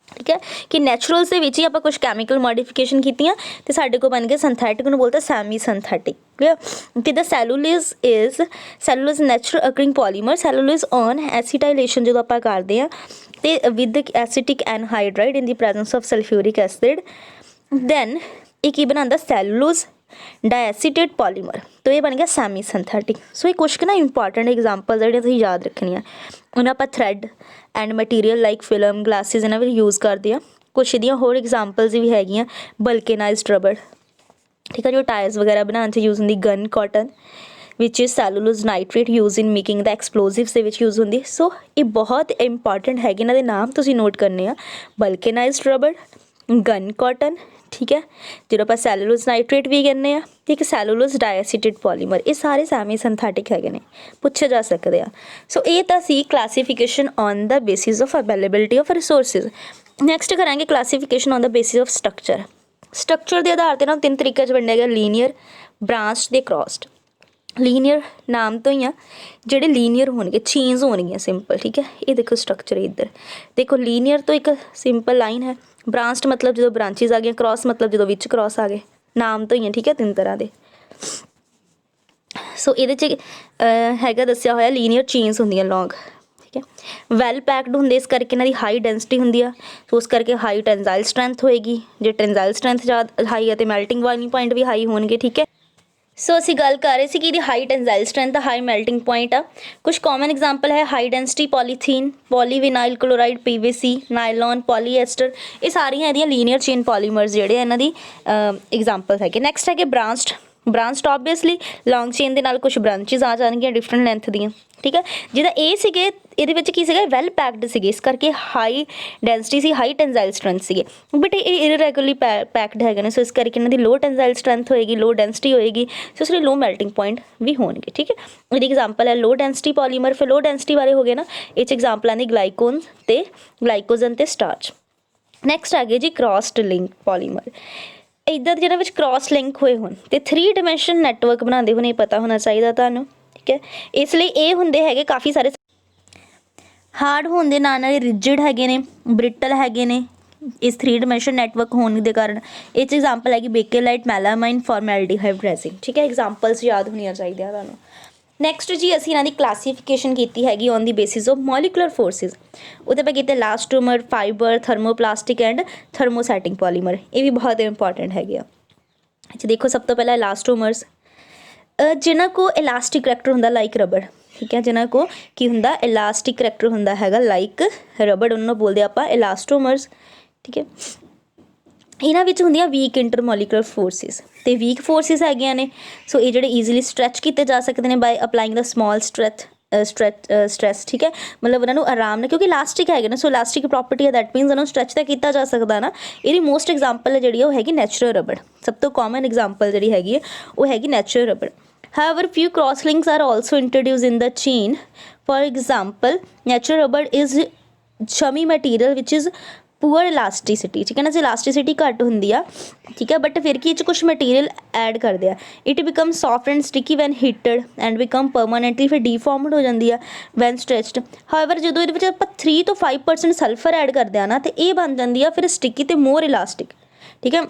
ਠੀਕ ਹੈ, ਕਿ ਨੈਚੁਰਲਸ ਦੇ ਵਿੱਚ ਹੀ ਆਪਾਂ ਕੁਛ ਕੈਮੀਕਲ ਮੋਡੀਫਿਕੇਸ਼ਨ ਕੀਤੀਆਂ ਅਤੇ ਸਾਡੇ ਕੋਲ ਬਣ ਗਿਆ ਸਿੰਥੈਟਿਕ, ਨੂੰ ਬੋਲਦਾ ਸੈਮੀ ਸਿੰਥੈਟਿਕ, ਕਲੀਅਰ। ਕਿ ਦਾ ਸੈਲੂਲੋਜ਼ ਨੈਚੁਰਲ ਅਕਰਿੰਗ ਪੋਲੀਮਰ। ਸੈਲੂਲੋਜ਼ ਔਨ ਐਸੀਟਾਈਲੇਸ਼ਨ ਜਦੋਂ ਆਪਾਂ ਕਰਦੇ ਹਾਂ ਅਤੇ with acetic anhydride in the presence of sulphuric acid, then ਇਹ ਕੀ ਬਣਾਉਂਦਾ, ਸੈਲੂਲੋਜ਼ ਡਾਇਐਸੀਟੇਟ ਪੋਲੀਮਰ। ਤਾਂ ਇਹ ਬਣ ਗਿਆ ਸੈਮੀ ਸਿੰਥੈਟਿਕ। ਸੋ ਇਹ ਕੁਛ ਕੁ ਨਾ ਇੰਪੋਰਟੈਂਟ ਐਗਜ਼ਾਮਪਲ ਜਿਹੜੀਆਂ ਤੁਸੀਂ ਯਾਦ ਰੱਖਣੀਆਂ। ਹੁਣ ਆਪਾਂ thread and material like film, glasses ਇਹਨਾਂ ਵਿੱਚ ਯੂਜ਼ ਕਰਦੇ ਹਾਂ। ਕੁਛ ਇਹਦੀਆਂ ਹੋਰ ਐਗਜ਼ਾਮਪਲਸ ਵੀ ਹੈਗੀਆਂ, ਵਲਕਨਾਈਜ਼ਡ ਰਬੜ, ਠੀਕ ਹੈ, ਜੋ ਟਾਇਰਸ ਵਗੈਰਾ ਬਣਾਉਣ 'ਚ ਯੂਜ਼ ਹੁੰਦੀ। ਗਨ ਕਾਟਨ ਵਿਚ ਸੈਲੂਲੋਜ਼ ਨਾਈਟ੍ਰੇਟ ਯੂਜ਼ ਇਨ ਮੇਕਿੰਗ ਦਾ ਐਕਸਪਲੋਜ਼ਿਵਸ ਦੇ ਵਿੱਚ ਯੂਜ਼ ਹੁੰਦੀ। ਸੋ ਇਹ ਬਹੁਤ ਇੰਪੋਰਟੈਂਟ ਹੈਗੇ, ਇਹਨਾਂ ਦੇ ਨਾਮ ਤੁਸੀਂ ਨੋਟ ਕਰਨੇ ਆ। ਵਲਕਨਾਈਜ਼ਡ ਰਬੜ, ਗਨ ਕਾਟਨ, ਠੀਕ ਹੈ, ਜਿਹੜਾ ਆਪਾਂ ਸੈਲੂਲੋਜ਼ ਨਾਈਟ੍ਰੇਟ ਵੀ ਕਹਿੰਦੇ ਆ, ਇੱਕ ਸੈਲੂਲੋਜ਼ ਡਾਇਐਸੀਟੇਟ ਪੋਲੀਮਰ। ਇਹ ਸਾਰੇ ਸੈਮੀ ਸਿੰਥੈਟਿਕ ਹੈਗੇ ਨੇ, ਪੁੱਛੇ ਜਾ ਸਕਦੇ ਆ। ਸੋ ਇਹ ਤਾਂ ਸੀ classification on the basis of availability of resources. Next ਕਰਾਂਗੇ classification on the basis of structure. Structure ਦੇ ਆਧਾਰ 'ਤੇ ਨਾ ਤਿੰਨ ਤਰੀਕੇ 'ਚ ਵੰਡਿਆ ਗਿਆ, ਲੀਨੀਅਰ, ਬ੍ਰਾਂਚਡ ਅਤੇ ਕ੍ਰੋਸਡ। ਲੀਨੀਅਰ ਨਾਮ ਤੋਂ ਹੀ ਆ, ਜਿਹੜੇ ਲੀਨੀਅਰ ਹੋਣਗੇ, ਚੇਨਸ ਹੋਣਗੀਆਂ ਸਿੰਪਲ, ਠੀਕ ਹੈ। ਇਹ ਦੇਖੋ ਸਟਰਕਚਰ ਇੱਧਰ ਦੇਖੋ, ਲੀਨੀਅਰ ਤੋਂ ਇੱਕ ਸਿੰਪਲ ਲਾਈਨ ਹੈ, ਬ੍ਰਾਂਚਡ ਮਤਲਬ ਜਦੋਂ ਬ੍ਰਾਂਚਿਸ ਆ ਗਈਆਂ, ਕ੍ਰੋਸ ਮਤਲਬ ਜਦੋਂ ਵਿੱਚ ਕ੍ਰੋਸ ਆ ਗਏ, ਨਾਮ ਤੋਂ ਹੀ ਹੈ, ਠੀਕ ਹੈ, ਤਿੰਨ ਤਰ੍ਹਾਂ ਦੇ। ਸੋ ਇਹਦੇ 'ਚ ਹੈਗਾ ਦੱਸਿਆ ਹੋਇਆ ਲੀਨੀਅਰ ਚੇਨਸ ਹੁੰਦੀਆਂ ਲੌਂਗ, ਠੀਕ ਹੈ। ਵੈਲ ਪੈਕਡ ਹੁੰਦੇ, ਇਸ ਕਰਕੇ ਇਹਨਾਂ ਦੀ ਹਾਈ ਡੈਂਸਿਟੀ ਹੁੰਦੀ ਆ, ਸੋ ਉਸ ਕਰਕੇ ਹਾਈ ਟੈਂਜ਼ਾਈਲ ਸਟਰੈਂਥ ਹੋਏਗੀ। ਜੇ ਟੈਂਜ਼ਾਈਲ ਸਟਰੈਂਥ ਜ਼ਿਆਦਾ ਹਾਈ ਹੈ ਅਤੇ ਮੈਲਟਿੰਗ ਬੋਇਲਿੰਗ ਪੁਆਇੰਟ ਵੀ ਹਾਈ ਹੋਣਗੇ, ਠੀਕ ਹੈ। ਸੋ ਅਸੀਂ ਗੱਲ ਕਰ ਰਹੇ ਸੀ ਕਿ ਇਹਦੀ high tensile strength, high melting point ਆ। ਕੁਝ ਕਾਮਨ ਐਗਜ਼ਾਮਪਲ ਹੈ high density polythene, polyvinyl chloride, PVC, nylon, polyester, ਇਹ ਸਾਰੀਆਂ ਇਹਦੀਆਂ ਲੀਨੀਅਰ ਚੇਨ ਪੋਲੀਮਰਸ ਜਿਹੜੇ ਇਹਨਾਂ ਦੀ ਐਗਜ਼ਾਮਪਲ ਹੈਗੇ। ਨੈਕਸਟ ਹੈਗੇ ਬ੍ਰਾਂਚਡ ਆਬਵੀਅਸਲੀ ਲੌਂਗ ਚੇਨ ਦੇ ਨਾਲ ਕੁਝ ਬ੍ਰਾਂਚਿਸ ਆ ਜਾਣਗੀਆਂ ਡਿਫਰੈਂਟ ਲੈਂਥ ਦੀਆਂ, ਠੀਕ ਹੈ। ਜਿਹਦਾ ਇਹ ਸੀਗੇ ਇਹਦੇ ਵਿੱਚ ਕੀ ਸੀਗਾ, ਵੈਲ ਪੈਕਡ ਸੀਗੇ, ਇਸ ਕਰਕੇ ਹਾਈ ਡੈਂਸਿਟੀ ਸੀ, ਹਾਈ ਟੈਂਜ਼ਾਈਲ ਸਟਰੈਂਥ ਸੀਗੇ। ਬਟ ਇਹ ਇਰਰੈਗੂਲਰਲੀ ਪੈਕਡ ਹੈਗੇ ਨੇ, ਸੋ ਇਸ ਕਰਕੇ ਇਹਨਾਂ ਦੀ ਲੋ ਟੈਂਜ਼ਾਈਲ ਸਟਰੈਂਥ ਹੋਏਗੀ, ਲੋ ਡੈਂਸਿਟੀ ਹੋਏਗੀ, ਸੋ ਇਸ ਲਈ ਲੋ ਮੈਲਟਿੰਗ ਪੁਆਇੰਟ ਵੀ ਹੋਣਗੇ, ਠੀਕ ਹੈ। ਇਹਦੀ ਐਗਜ਼ਾਮਪਲ ਹੈ ਲੋ ਡੈਂਸਿਟੀ ਪੋਲੀਮਰ। ਫਿਰ ਲੋ ਡੈਂਸਿਟੀ ਵਾਲੇ ਹੋ ਗਏ ਨਾ, ਇਹ 'ਚ ਐਗਜ਼ਾਮਪਲ ਆਉਂਦੀ ਗਲਾਈਕੋਜਨ ਤੇ ਸਟਾਰਚ। ਨੈਕਸਟ ਆ ਗਏ ਜੀ ਕ੍ਰਾਸਡ ਲਿੰਕ ਪੋਲੀਮਰ। ਇੱਦਾਂ ਜਿਹਨਾਂ ਵਿੱਚ ਕ੍ਰਾਸ ਲਿੰਕ ਹੋਏ ਹੋਣ ਤੇ 3 ਡਾਇਮੈਂਸ਼ਨ ਨੈਟਵਰਕ ਬਣਾਉਂਦੇ ਹੋਣ, ਇਹ ਪਤਾ ਹੋਣਾ ਚਾਹੀਦਾ ਤੁਹਾਨੂੰ, ਠੀਕ ਹੈ। ਇਸ ਲਈ ਇਹ ਹੁੰਦੇ ਹੈਗੇ ਕਾਫੀ ਸਾਰੇ ਹਾਰਡ ਹੋਣ ਦੇ ਨਾਲ ਨਾਲ ਰਿਜਿਡ ਹੈਗੇ ਨੇ, ਬ੍ਰਿਟਲ ਹੈਗੇ ਨੇ ਇਸ 3 ਡਾਇਮੈਂਸ਼ਨ ਨੈਟਵਰਕ ਹੋਣ ਦੇ ਕਾਰਨ। ਇਹ 'ਚ ਐਗਜ਼ਾਮਪਲ ਹੈਗੀ ਬੇਕੇਲਾਈਟ, ਮੈਲਾਮਾਈਨ, ਫਾਰਮੈਲਡੀਹਾਈਡ ਰੈਜ਼ਿਨ, ਠੀਕ ਹੈ। ਐਗਜ਼ਾਮਪਲਸ ਯਾਦ ਹੋਣੀਆਂ ਚਾਹੀਦੀਆਂ ਤੁਹਾਨੂੰ। ਨੈਕਸਟ ਜੀ ਅਸੀਂ ਇਹਨਾਂ ਦੀ ਕਲਾਸੀਫਿਕੇਸ਼ਨ ਕੀਤੀ ਹੈਗੀ on the basis of molecular forces. ਉਹਦੇ ਆਪਾਂ ਕੀਤੇ ਇਲਾਸਟੋਮਰ, ਫਾਈਬਰ, ਥਰਮੋਪਲਾਸਟਿਕ ਐਂਡ ਥਰਮੋਸੈਟਿੰਗ ਪੋਲੀਮਰ। ਇਹ ਵੀ ਬਹੁਤ ਇੰਪੋਰਟੈਂਟ ਹੈਗੇ ਆ। ਅੱਛਾ ਦੇਖੋ, ਸਭ ਤੋਂ ਪਹਿਲਾਂ ਇਲਾਸਟੋਮਰਸ, ਜਿਨ੍ਹਾਂ ਕੋ ਇਲਾਸਟਿਕ ਕਰੈਕਟਰ ਹੁੰਦਾ ਲਾਈਕ ਰਬੜ, ਠੀਕ ਹੈ। ਜਿਨ੍ਹਾਂ ਕੋ ਕੀ ਹੁੰਦਾ, ਇਲਾਸਟਿਕ ਕਰੈਕਟਰ ਹੁੰਦਾ ਹੈਗਾ ਲਾਈਕ ਰਬੜ, ਉਹਨਾਂ ਨੂੰ ਬੋਲਦੇ ਆਪਾਂ ਇਲਾਸਟੋਮਰਸ, ਠੀਕ ਹੈ। ਇਹਨਾਂ ਵਿੱਚ ਹੁੰਦੀਆਂ ਵੀਕ ਇੰਟਰਮੋਲੀਕੂਲਰ ਫੋਰਸਿਸ, ਅਤੇ ਵੀਕ ਫੋਰਸਿਸ ਹੈਗੀਆਂ ਨੇ ਸੋ ਇਹ ਜਿਹੜੇ ਈਜ਼ੀਲੀ ਸਟਰੈਚ ਕੀਤੇ ਜਾ ਸਕਦੇ ਨੇ ਬਾਏ ਅਪਲਾਈਂਗ ਦਾ ਸਮਾਲ ਸਟਰੈਸ, ਠੀਕ ਹੈ। ਮਤਲਬ ਉਹਨਾਂ ਨੂੰ ਆਰਾਮ ਨਾਲ, ਕਿਉਂਕਿ ਇਲਾਸਟਿਕ ਹੈਗੇ ਨਾ, ਸੋ ਇਲਾਸਟਿਕ ਪ੍ਰੋਪਰਟੀ ਹੈ, ਦੈਟ ਮੀਨਸ ਉਹਨਾਂ ਨੂੰ ਸਟਰੈਚ ਤਾਂ ਕੀਤਾ ਜਾ ਸਕਦਾ ਨਾ। ਇਹਦੀ ਮੋਸਟ ਐਗਜ਼ਾਮਪਲ ਜਿਹੜੀ ਉਹ ਹੈਗੀ ਨੈਚੁਰਲ ਰਬੜ। ਸਭ ਤੋਂ ਕਾਮਨ ਐਗਜ਼ਾਮਪਲ ਜਿਹੜੀ ਹੈਗੀ ਹੈ ਉਹ ਹੈਗੀ natural rubber. However, few crosslinks are also introduced in the chain. For example, natural rubber is chummy material which is poor elasticity, ਠੀਕ ਹੈ ਨਾ। ਜੇ ਇਲਾਸਟੀਸਿਟੀ ਘੱਟ ਹੁੰਦੀ ਆ, ਠੀਕ ਹੈ, ਬਟ ਫਿਰ ਕੀ ਇਹ 'ਚ ਕੁਛ ਮਟੀਰੀਅਲ ਐਡ ਕਰਦੇ ਆ। It become soft and sticky when heated and become permanently, ਫਿਰ ਡੀਫਾਰਮਡ ਹੋ ਜਾਂਦੀ ਆ ਵੈਨ ਸਟ੍ਰੈਚਡ। ਹਾਊਐਵਰ ਜਦੋਂ ਇਹਦੇ ਵਿੱਚ ਆਪਾਂ 3 ਤੋਂ 5% ਸਲਫਰ ਐਡ ਕਰਦੇ ਆ ਨਾ, ਤੇ ਇਹ ਬਣ ਜਾਂਦੀ ਆ ਫਿਰ ਸਟਿਕੀ ਅਤੇ ਮੋਰ ਇਲਾਸਟਿਕ, ਠੀਕ ਹੈ।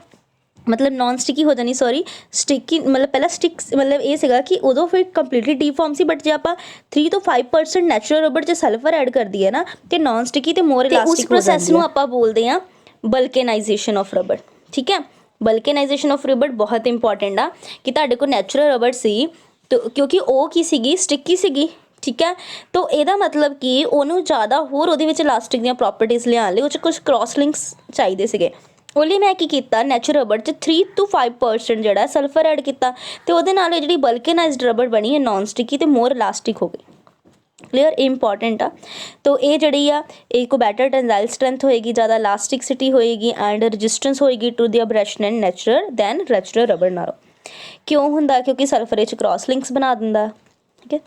ਮਤਲਬ ਨੋਨ ਸਟਿਕੀ ਹੋ ਜਾਣੀ, ਸੌਰੀ ਸਟਿਕੀ ਮਤਲਬ ਪਹਿਲਾਂ ਮਤਲਬ ਇਹ ਸੀਗਾ ਕਿ ਉਦੋਂ ਫਿਰ ਕੰਪਲੀਟਲੀ ਡੀਫਾਰਮ ਸੀ, ਬਟ ਜੇ ਆਪਾਂ 3 ਤੋਂ 5% ਨੈਚੁਰਲ ਰਬੜ 'ਚ ਸਲਫਰ ਐਡ ਕਰਦੀ ਹੈ ਨਾ, ਤੇ ਨੋਨ ਸਟਿਕੀ ਤੇ ਮੋਰ ਇਲਾਸਟਿਕ ਹੋ ਜਾਂਦੀ ਹੈ। ਉਸ ਪ੍ਰੋਸੈਸ ਨੂੰ ਆਪਾਂ ਬੋਲਦੇ ਹਾਂ ਬਲਕੇਨਾਈਜੇਸ਼ਨ ਆਫ ਰਬੜ, ਠੀਕ ਹੈ। ਬਲਕੇਨਾਈਜੇਸ਼ਨ ਆਫ ਰਬੜ ਬਹੁਤ ਇੰਪੋਰਟੈਂਟ ਆ ਕਿ ਤੁਹਾਡੇ ਕੋਲ ਨੈਚੁਰਲ ਰਬੜ ਸੀ, ਕਿਉਂਕਿ ਉਹ ਕੀ ਸੀਗੀ, ਸਟਿੱਕੀ ਸੀਗੀ, ਠੀਕ ਹੈ। ਤਾਂ ਇਹਦਾ ਮਤਲਬ ਕਿ ਉਹਨੂੰ ਜ਼ਿਆਦਾ ਹੋਰ ਉਹਦੇ ਵਿੱਚ ਇਲਾਸਟਿਕ ਦੀਆਂ ਪ੍ਰੋਪਰਟੀਜ਼ ਲਿਆਉਣ ਲਈ ਉਹ 'ਚ ਕੁਛ ਕ੍ਰਾਸ ਲਿੰਕਸ ਚਾਹੀਦੇ ਸੀਗੇ। ਉਹਲੀ ਮੈਂ ਕੀ ਕੀਤਾ, ਨੈਚੁਰਲ ਰਬੜ 'ਚ 3 ਤੋਂ 5% ਜਿਹੜਾ ਸਲਫਰ ਐਡ ਕੀਤਾ, ਅਤੇ ਉਹਦੇ ਨਾਲ ਜਿਹੜੀ ਬਲਕੇਨਾਈਜ਼ਡ ਰਬੜ ਬਣੀ ਹੈ ਨੋਨ ਸਟਿਕੀ ਅਤੇ ਮੋਰ ਇਲਾਸਟਿਕ ਹੋ ਗਈ। ਕਲੀਅਰ, ਇੰਪੋਰਟੈਂਟ ਆ। ਤਾਂ ਇਹ ਜਿਹੜੀ ਆ ਇਹ ਕੋ ਬੈਟਰ ਟੈਂਜ਼ਾਈਲ ਸਟਰੈਂਥ ਹੋਏਗੀ, ਜ਼ਿਆਦਾ ਇਲਾਸਟਿਕਸਿਟੀ ਹੋਏਗੀ ਐਂਡ ਰਜਿਸਟੈਂਸ ਹੋਏਗੀ to the abrasion and natural than natural rubber ਨਾਲੋਂ। ਕਿਉਂ ਹੁੰਦਾ, ਕਿਉਂਕਿ ਸਲਫਰ ਇਹ 'ਚ ਕ੍ਰਾਸ ਲਿੰਕਸ ਬਣਾ ਦਿੰਦਾ, ਠੀਕ ਹੈ।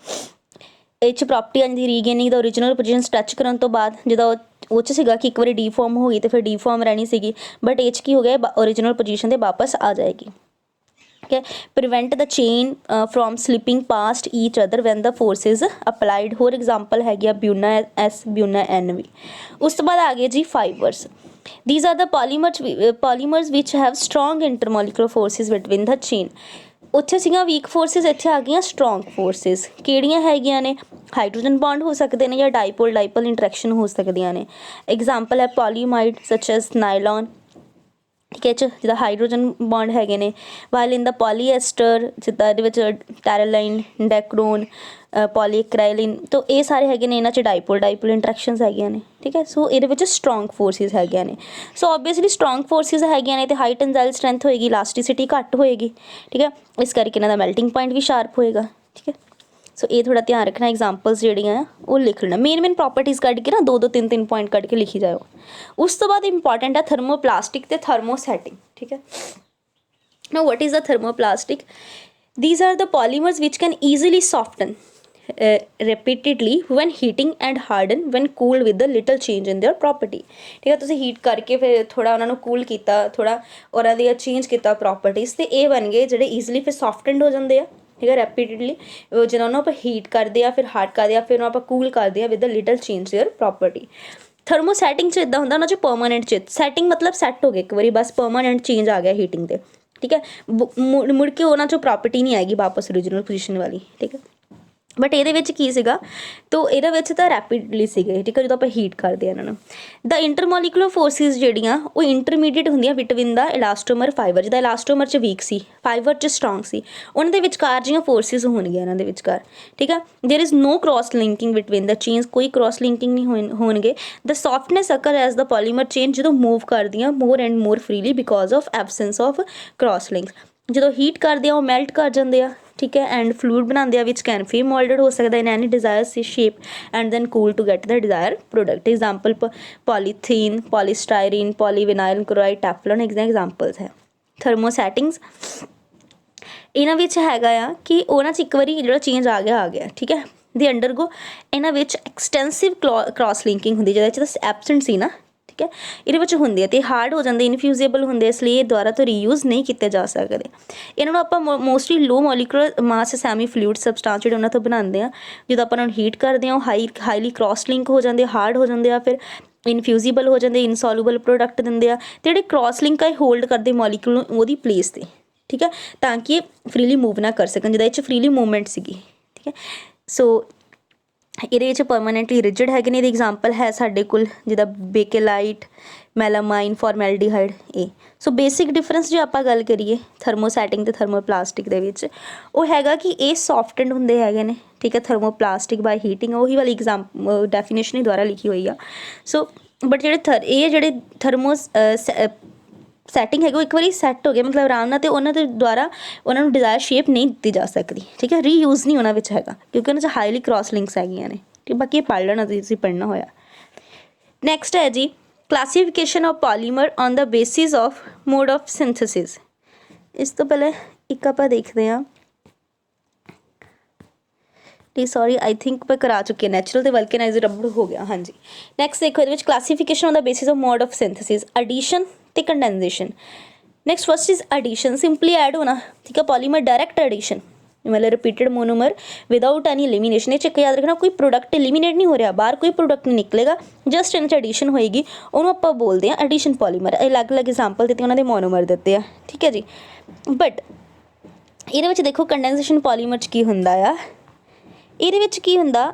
ਇਹ 'ਚ ਪ੍ਰੋਪਰਟੀ ਆ ਜਾਂਦੀ ਰੀਗੇਨਿੰਗ ਦਾ ਓਰੀਜਨਲ ਪੋਜੀਸ਼ਨ ਟੱਚ ਕਰਨ ਤੋਂ ਬਾਅਦ, ਜਿੱਦਾਂ ਉਹ 'ਚ ਸੀਗਾ ਕਿ ਇੱਕ ਵਾਰੀ ਡੀਫਾਰਮ ਹੋ ਗਈ ਅਤੇ ਫਿਰ ਡੀਫਾਰਮ ਰਹਿਣੀ ਸੀਗੀ, ਬਟ ਇਹ 'ਚ ਕੀ ਹੋ ਗਿਆ, ਓਰੀਜਨਲ ਪੋਜੀਸ਼ਨ 'ਤੇ ਵਾਪਸ ਆ ਜਾਏਗੀ, ਠੀਕ ਹੈ। Prevent the chain from slipping past each other when the force is applied. ਹੋਰ ਐਗਜ਼ਾਮਪਲ ਹੈਗੀ ਆ ਬਿਊਨਾ ਐਸ, ਬਿਊਨਾ ਐਨ ਵੀ। ਉਸ ਤੋਂ ਬਾਅਦ ਆ ਗਏ ਜੀ fibres. These are the polymers which have strong intermolecular forces between the chain. ਉੱਥੇ ਸੀਗੀਆਂ ਵੀਕ ਫੋਰਸਿਸ, ਇੱਥੇ ਆ ਗਈਆਂ ਸਟਰੋਂਗ ਫੋਰਸਿਸ। ਕਿਹੜੀਆਂ ਹੈਗੀਆਂ ਨੇ, ਹਾਈਡਰੋਜਨ ਬੌਂਡ ਹੋ ਸਕਦੇ ਨੇ ਜਾਂ ਡਾਈਪੋਲ ਇੰਟਰੈਕਸ਼ਨ ਹੋ ਸਕਦੀਆਂ ਨੇ। ਐਗਜ਼ਾਮਪਲ ਹੈ ਪੋਲੀਮਾਈਡ ਸਚ ਐਸ ਨਾਈਲॉन, ਠੀਕ ਹੈ, ਜਿੱਦਾਂ ਹਾਈਡਰੋਜਨ ਬੌਂਡ ਹੈਗੇ ਨੇ। ਵਾਈਲ ਇਨ ਦਾ ਪੋਲੀਐਸਟਰ, ਜਿੱਦਾਂ ਇਹਦੇ ਵਿੱਚ ਟੈਰਾਲਾਈਨ, ਡੈਕਰੋਨ, ਪੋਲੀਕ੍ਰਾਈਲਿਨ, ਤਾਂ ਇਹ ਸਾਰੇ ਹੈਗੇ ਨੇ, ਇਹਨਾਂ 'ਚ ਡਾਈਪੋਲ ਇੰਟਰੈਕਸ਼ਨਸ ਹੈਗੀਆਂ ਨੇ, ਠੀਕ ਹੈ। ਸੋ ਇਹਦੇ ਵਿੱਚ ਸਟਰੋਂਗ ਫੋਰਸਿਸ ਹੈਗੀਆਂ ਨੇ। ਸੋ ਓਬਵੀਅਸਲੀ ਸਟਰੋਂਗ ਫੋਰਸਿਸ ਹੈਗੀਆਂ ਨੇ, ਅਤੇ ਹਾਈ ਟੈਂਜ਼ਾਈਲ ਸਟਰੈਂਥ ਹੋਏਗੀ, ਇਲਾਸਟੀਸਿਟੀ ਘੱਟ ਹੋਏਗੀ, ਠੀਕ ਹੈ। ਇਸ ਕਰਕੇ ਇਹਨਾਂ ਦਾ ਮੈਲਟਿੰਗ ਪੁਆਇੰਟ ਵੀ ਸ਼ਾਰਪ ਹੋਏਗਾ, ਠੀਕ ਹੈ। ਸੋ ਇਹ ਥੋੜ੍ਹਾ ਧਿਆਨ ਰੱਖਣਾ, ਐਗਜ਼ਾਮਪਲਸ ਜਿਹੜੀਆਂ ਆ ਉਹ ਲਿਖ ਲੈਣਾ, ਮੇਨ ਪ੍ਰੋਪਰਟੀਜ਼ ਕੱਢ ਕੇ ਨਾ 2-2 3-3 ਪੁਆਇੰਟ ਕੱਢ ਕੇ ਲਿਖੀ ਜਾਓ। ਉਸ ਤੋਂ ਬਾਅਦ ਇੰਪੋਰਟੈਂਟ ਹੈ ਥਰਮੋਪਲਾਸਟਿਕ ਅਤੇ ਥਰਮੋਸੈਟਿੰਗ, ਠੀਕ ਹੈ। Now what is the thermoplastic? These are the polymers which can easily soften repeatedly when heating and harden when cooled with a little change in their property, ਠੀਕ ਹੈ। ਤੁਸੀਂ ਹੀਟ ਕਰਕੇ ਫਿਰ ਥੋੜ੍ਹਾ ਉਹਨਾਂ ਨੂੰ ਕੂਲ ਕੀਤਾ, ਥੋੜ੍ਹਾ ਉਹਨਾਂ ਦੀ ਚੇਂਜ ਕੀਤਾ ਪ੍ਰੋਪਰਟੀਜ਼, ਅਤੇ ਇਹ ਬਣ ਗਏ ਜਿਹੜੇ ਈਜ਼ੀਲੀ ਫਿਰ ਸੌਫਟਨਡ ਹੋ ਜਾਂਦੇ ਆ, ਠੀਕ ਹੈ। ਰੈਪੀਡਲੀ ਜਦੋਂ ਉਹਨੂੰ ਆਪਾਂ ਹੀਟ ਕਰਦੇ ਆ, ਫਿਰ ਹਾਰਡ ਕਰਦੇ ਆ, ਫਿਰ ਉਹਨੂੰ ਆਪਾਂ ਕੂਲ ਕਰਦੇ ਆ with a little change their property. Thermosetting 'ਚ ਇੱਦਾਂ ਹੁੰਦਾ, ਉਹਨਾਂ 'ਚ ਪਰਮਾਨੈਂਟ ਚੇਂਜ, ਸੈਟਿੰਗ ਮਤਲਬ ਸੈੱਟ ਹੋ ਗਏ ਇੱਕ ਵਾਰੀ, ਬਸ ਪਰਮਾਨੈਂਟ ਚੇਂਜ ਆ ਗਿਆ ਹੀਟਿੰਗ 'ਤੇ, ਠੀਕ ਹੈ। ਮੁੜ ਕੇ ਉਹਨਾਂ 'ਚੋਂ ਪ੍ਰੋਪਰਟੀ ਨਹੀਂ ਆਏਗੀ ਵਾਪਸ ਓਰੀਜਨਲ ਪੋਜੀਸ਼ਨ ਵਾਲੀ, ਠੀਕ ਹੈ। ਬਟ ਇਹਦੇ ਵਿੱਚ ਕੀ ਸੀਗਾ, ਤੋ ਇਹਦੇ ਵਿੱਚ ਤਾਂ ਰੈਪਿਡਲੀ ਸੀਗੇ, ਠੀਕ ਹੈ, ਜਦੋਂ ਆਪਾਂ ਹੀਟ ਕਰਦੇ ਹਾਂ ਇਹਨਾਂ ਨੂੰ। ਦ ਇੰਟਰਮੋਲੀਕੂਲਰ ਫੋਰਸਿਸ ਜਿਹੜੀਆਂ ਉਹ ਇੰਟਰਮੀਡੀਏਟ ਹੁੰਦੀਆਂ ਬਿਟਵੀਨ ਦਾ ਇਲਾਸਟੋਮਰ ਫਾਈਬਰ, ਜਿੱਦਾਂ ਇਲਾਸਟੋਮਰ 'ਚ ਵੀਕ ਸੀ, ਫਾਈਬਰ 'ਚ ਸਟਰੋਂਗ ਸੀ, ਉਹਨਾਂ ਦੇ ਵਿਚਕਾਰ ਜਿਹੀਆਂ ਫੋਰਸਿਸ ਹੋਣਗੀਆਂ ਇਹਨਾਂ ਦੇ ਵਿਚਕਾਰ, ਠੀਕ ਹੈ। There is no cross linking between the chains, ਕੋਈ ਕ੍ਰੋਸ ਲਿੰਕਿੰਗ ਨਹੀਂ ਹੋਣਗੇ। The softness occur as the polymer chain ਜਦੋਂ ਮੂਵ ਕਰਦੀਆਂ more and more freely because of absence of cross links, ਜਦੋਂ ਹੀਟ ਕਰਦੇ ਆ ਉਹ ਮੈਲਟ ਕਰ ਜਾਂਦੇ ਆ, ਠੀਕ ਹੈ, ਐਂਡ ਫਲੂਇਡ ਬਣਾਉਂਦੇ ਆ ਵਿਚ ਕੈਨ ਫੀ ਮੋਲਡਡ ਹੋ ਸਕਦਾ in any desire shape and then cool to get the desire product. Example polythene, polystyrene, polyvinyl chloride, Teflon examples ਹੈ। ਥਰਮੋਸੈਟਿੰਗਸ ਇਹਨਾਂ ਵਿੱਚ ਹੈਗਾ ਆ ਕਿ ਉਹਨਾਂ 'ਚ ਇੱਕ ਵਾਰੀ ਜਿਹੜਾ ਚੇਂਜ ਆ ਗਿਆ, ਠੀਕ ਹੈ। ਦੀ ਅੰਡਰਗੋ ਇਹਨਾਂ ਵਿੱਚ ਐਕਸਟੈਂਸਿਵ ਕ੍ਰੋਸ ਲਿੰਕਿੰਗ ਹੁੰਦੀ, ਜਿਹਦੇ 'ਚ ਤਾਂ ਐਬਸੈਂਟ ਸੀ ਨਾ, ਠੀਕ ਹੈ, ਇਹਦੇ ਵਿੱਚ ਹੁੰਦੀ ਹੈ, ਅਤੇ ਹਾਰਡ ਹੋ ਜਾਂਦੇ, ਇਨਫਿਊਜ਼ੇਬਲ ਹੁੰਦੇ, ਇਸ ਲਈ ਇਹ ਦੁਬਾਰਾ ਤੋਂ ਰੀਯੂਜ਼ ਨਹੀਂ ਕੀਤੇ ਜਾ ਸਕਦੇ। ਇਹਨਾਂ ਨੂੰ ਆਪਾਂ ਮੋਸਟਲੀ ਲੋ ਮੋਲੀਕੂਲਰ ਮਾਸ ਸੈਮੀ ਫਲੂਇਡ ਸਬਸਟੈਂਸ ਜਿਹੜੇ ਉਹਨਾਂ ਤੋਂ ਬਣਾਉਂਦੇ ਆ, ਜਦੋਂ ਆਪਾਂ ਉਹਨਾਂ ਨੂੰ ਹੀਟ ਕਰਦੇ ਹਾਂ ਉਹ ਹਾਈਲੀ ਕ੍ਰੋਸ ਲਿੰਕ ਹੋ ਜਾਂਦੇ, ਹਾਰਡ ਹੋ ਜਾਂਦੇ ਆ, ਫਿਰ ਇਨਫਿਊਜ਼ੀਬਲ ਹੋ ਜਾਂਦੇ, ਇਨਸੋਲੂਬਲ ਪ੍ਰੋਡਕਟ ਦਿੰਦੇ ਆ, ਅਤੇ ਜਿਹੜੇ ਕ੍ਰੋਸ ਲਿੰਕ ਆ ਇਹ ਹੋਲਡ ਕਰਦੇ ਮੋਲੀਕੂਲ ਨੂੰ ਉਹਦੀ ਪਲੇਸ 'ਤੇ, ਠੀਕ ਹੈ, ਤਾਂ ਕਿ ਇਹ ਫਰੀਲੀ ਮੂਵ ਨਾ ਕਰ ਸਕਣ, ਜਿਹਦਾ ਇਹ 'ਚ ਫਰੀਲੀ ਮੂਵਮੈਂਟ ਸੀਗੀ, ਠੀਕ ਹੈ। ਸੋ ਇਹਦੇ ਵਿੱਚ ਪਰਮਾਨੈਂਟਲੀ ਰਿਜਿਡ ਹੈਗੇ ਨੇ। ਇਹਦੀ ਐਗਜ਼ਾਮਪਲ ਹੈ ਸਾਡੇ ਕੋਲ ਜਿੱਦਾਂ ਬੇਕੇਲਾਈਟ, ਮੈਲਾਮਾਈਨ, ਫਾਰਮੈਲਡੀਹਾਈਡ, ਇਹ। ਸੋ ਬੇਸਿਕ ਡਿਫਰੈਂਸ ਜੇ ਆਪਾਂ ਗੱਲ ਕਰੀਏ ਥਰਮੋਸੈਟਿੰਗ ਅਤੇ ਥਰਮੋਪਲਾਸਟਿਕ ਦੇ ਵਿੱਚ, ਉਹ ਹੈਗਾ ਕਿ ਇਹ ਸੌਫਟਨਡ ਹੁੰਦੇ ਹੈਗੇ ਨੇ, ਠੀਕ ਹੈ, ਥਰਮੋਪਲਾਸਟਿਕ ਬਾਈ ਹੀਟਿੰਗ, ਉਹੀ ਵਾਲੀ ਡੈਫੀਨੇਸ਼ਨ ਹੀ ਦੁਆਰਾ ਲਿਖੀ ਹੋਈ ਆ। ਸੋ ਬਟ ਜਿਹੜੇ ਸੈਟਿੰਗ ਹੈਗੀ ਉਹ ਇੱਕ ਵਾਰੀ ਸੈੱਟ ਹੋ ਗਿਆ ਮਤਲਬ ਆਰਾਮ ਨਾਲ, ਅਤੇ ਉਹਨਾਂ ਦੇ ਦੁਆਰਾ ਉਹਨਾਂ ਨੂੰ ਡਿਜ਼ਾਇਰ ਸ਼ੇਪ ਨਹੀਂ ਦਿੱਤੀ ਜਾ ਸਕਦੀ, ਠੀਕ ਹੈ, ਰੀਯੂਜ਼ ਨਹੀਂ ਉਹਨਾਂ ਵਿੱਚ ਹੈਗਾ ਕਿਉਂਕਿ ਉਹਨਾਂ 'ਚ ਹਾਈਲੀ ਕ੍ਰੋਸ ਲਿੰਕਸ ਹੈਗੀਆਂ ਨੇ, ਠੀਕ। ਬਾਕੀ ਇਹ ਪੜ੍ਹ ਲੈਣਾ ਤੁਸੀਂ ਪੜ੍ਹਨਾ ਹੋਇਆ। ਨੈਕਸਟ ਹੈ ਜੀ classification of polymer on the basis of mode of synthesis. ਇਸ ਤੋਂ ਪਹਿਲੇ ਇੱਕ ਆਪਾਂ ਦੇਖਦੇ ਹਾਂ, ਸੌਰੀ ਆਈ ਥਿੰਕ ਮੈਂ ਕਰਾ ਚੁੱਕੀ ਹਾਂ, ਨੈਚੁਰਲ ਅਤੇ ਵਲਕਨਾਈਜ਼ਡ ਰਬੜ ਹੋ ਗਿਆ, ਹਾਂਜੀ। ਨੈਕਸਟ ਦੇਖੋ ਇਹਦੇ ਵਿੱਚ classification on the basis of mode of synthesis, addition ਅਤੇ condensation. Next first is addition, simply add ਹੋਣਾ, ਠੀਕ ਹੈ, ਪੋਲੀਮਰ ਡਾਇਰੈਕਟ ਐਡੀਸ਼ਨ ਮਤਲਬ repeated monomer without any elimination. ਇਹ 'ਚ ਇੱਕ ਯਾਦ ਰੱਖਣਾ ਕੋਈ ਪ੍ਰੋਡਕਟ ਐਲੀਮੀਨੇਟ ਨਹੀਂ ਹੋ ਰਿਹਾ, ਬਾਹਰ ਕੋਈ ਪ੍ਰੋਡਕਟ ਨਹੀਂ ਨਿਕਲੇਗਾ, ਜਸਟ ਇਹਨਾਂ 'ਚ ਐਡੀਸ਼ਨ ਹੋਏਗੀ, ਉਹਨੂੰ ਆਪਾਂ ਬੋਲਦੇ ਹਾਂ ਐਡੀਸ਼ਨ ਪੋਲੀਮਰ। ਅਲੱਗ ਅਲੱਗ ਐਗਜ਼ਾਮਪਲ ਦਿੱਤੇ ਉਹਨਾਂ ਦੇ ਮੋਨੋਮਰ ਦਿੱਤੇ ਆ, ਠੀਕ ਹੈ ਜੀ। ਬਟ ਇਹਦੇ ਵਿੱਚ ਦੇਖੋ ਕੰਡੈਂਸੇਸ਼ਨ ਪੋਲੀਮਰ 'ਚ ਕੀ ਹੁੰਦਾ ਆ, ਇਹਦੇ ਵਿੱਚ ਕੀ ਹੁੰਦਾ,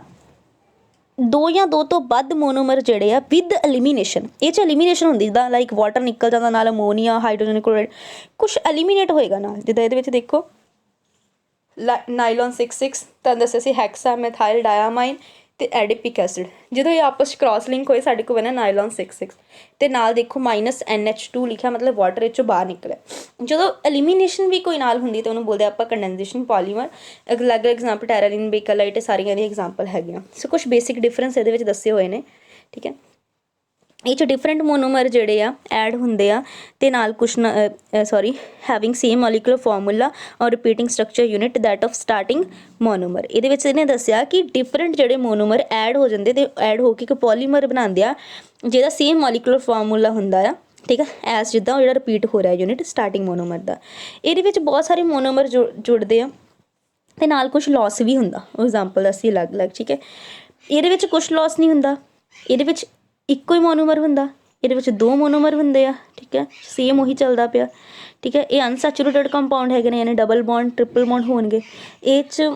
ਦੋ ਜਾਂ ਦੋ ਤੋਂ ਵੱਧ ਮੋਨੋਮਰ ਜਿਹੜੇ ਆ ਵਿਦ ਐਲੀਮੀਨੇਸ਼ਨ, ਇਹ 'ਚ ਐਲੀਮੀਨੇਸ਼ਨ ਹੁੰਦੀ, ਜਿੱਦਾਂ ਲਾਈਕ ਵਾਟਰ ਨਿਕਲ ਜਾਂਦਾ ਨਾਲ ਅਮੋਨੀਆ, ਹਾਈਡਰੋਜਨ ਕਲੋਰਾਈਡ, ਕੁਛ ਐਲੀਮੀਨੇਟ ਹੋਏਗਾ ਨਾਲ, ਜਿੱਦਾਂ ਇਹਦੇ ਵਿੱਚ ਦੇਖੋ ਨਾਈਲੋਨ 66 ਤਾਂ ਦੱਸਿਆ ਸੀ, ਹੈਕਸਾ ਮੈਥਾਈਲ ਡਾਇਆਮਾਈਨ ਅਤੇ ਐਡੀਪਿਕ ਐਸਿਡ, ਜਦੋਂ ਇਹ ਆਪਸ 'ਚ ਕ੍ਰੋਸ ਲਿੰਕ ਹੋਏ ਸਾਡੇ ਕੋਲ ਬਣਿਆ ਨਾਈਲੋਨ 66 ਅਤੇ ਨਾਲ ਦੇਖੋ -NH2 ਲਿਖਿਆ ਮਤਲਬ ਵਾਟਰ ਇਹ 'ਚੋਂ ਬਾਹਰ ਨਿਕਲਿਆ। ਜਦੋਂ ਐਲੀਮੀਨੇਸ਼ਨ ਵੀ ਕੋਈ ਨਾਲ ਹੁੰਦੀ ਤਾਂ ਉਹਨੂੰ ਬੋਲਦੇ ਆਪਾਂ ਕੰਡੈਂਸੇਸ਼ਨ ਪੋਲੀਮਰ। ਅਲੱਗ ਐਗਜ਼ਾਮਪਲ ਟੈਰਾਲੀਨ, ਬੇਕਲਾਈਟ, ਸਾਰੀਆਂ ਦੀਆਂ ਐਗਜ਼ਾਮਪਲ ਹੈਗੀਆਂ। ਸੋ ਕੁਛ ਬੇਸਿਕ ਡਿਫਰੈਂਸ ਇਹਦੇ ਵਿੱਚ ਦੱਸੇ ਹੋਏ ਨੇ, ਠੀਕ ਹੈ। ਇਹ 'ਚ ਡਿਫਰੈਂਟ ਮੋਨੋਮਰ ਜਿਹੜੇ ਆ ਐਡ ਹੁੰਦੇ ਆ, ਅਤੇ ਨਾਲ ਕੁਛ having same molecular formula or repeating structure unit that of starting monomer. ਇਹਦੇ ਵਿੱਚ ਇਹਨੇ ਦੱਸਿਆ ਕਿ ਡਿਫਰੈਂਟ ਜਿਹੜੇ ਮੋਨੋਮਰ ਐਡ ਹੋ ਜਾਂਦੇ ਅਤੇ ਐਡ ਹੋ ਕੇ ਇੱਕ ਪੋਲੀਮਰ ਬਣਾਉਂਦੇ ਆ ਜਿਹਦਾ ਸੇਮ ਮੋਲੀਕੂਲਰ ਫਾਰਮੂਲਾ ਹੁੰਦਾ ਆ, ਠੀਕ ਹੈ, ਐਸ ਜਿੱਦਾਂ ਉਹ ਜਿਹੜਾ ਰਿਪੀਟ ਹੋ ਰਿਹਾ ਯੂਨਿਟ ਸਟਾਰਟਿੰਗ ਮੋਨੋਮਰ ਦਾ। ਇਹਦੇ ਵਿੱਚ ਬਹੁਤ ਸਾਰੇ ਮੋਨੋਮਰ ਜੁੜਦੇ ਆ ਅਤੇ ਨਾਲ ਕੁਛ ਲੋਸ ਵੀ ਹੁੰਦਾ, ਉਹ ਐਗਜ਼ਾਮਪਲ ਅਸੀਂ ਅਲੱਗ ਅਲੱਗ, ਠੀਕ ਹੈ। ਇਹਦੇ ਵਿੱਚ ਕੁਛ ਲੋਸ ਨਹੀਂ ਹੁੰਦਾ, ਇਹਦੇ ਵਿੱਚ ਇੱਕੋ ਹੀ ਮੋਨੋਮਰ ਹੁੰਦਾ, ਇਹਦੇ ਵਿੱਚ ਦੋ ਮੋਨੋਮਰ ਹੁੰਦੇ ਆ, ਠੀਕ ਹੈ, ਸੇਮ ਉਹੀ ਚੱਲਦਾ ਪਿਆ, ਠੀਕ ਹੈ। ਇਹ ਅਨਸੈਚੂਰੇਟਡ ਕੰਪਾਊਂਡ ਹੈਗੇ ਨੇ, ਯਾਨੀ ਡਬਲ ਬੌਂਡ, ਟ੍ਰਿਪਲ ਬੌਂਡ ਹੋਣਗੇ। ਇਹ 'ਚ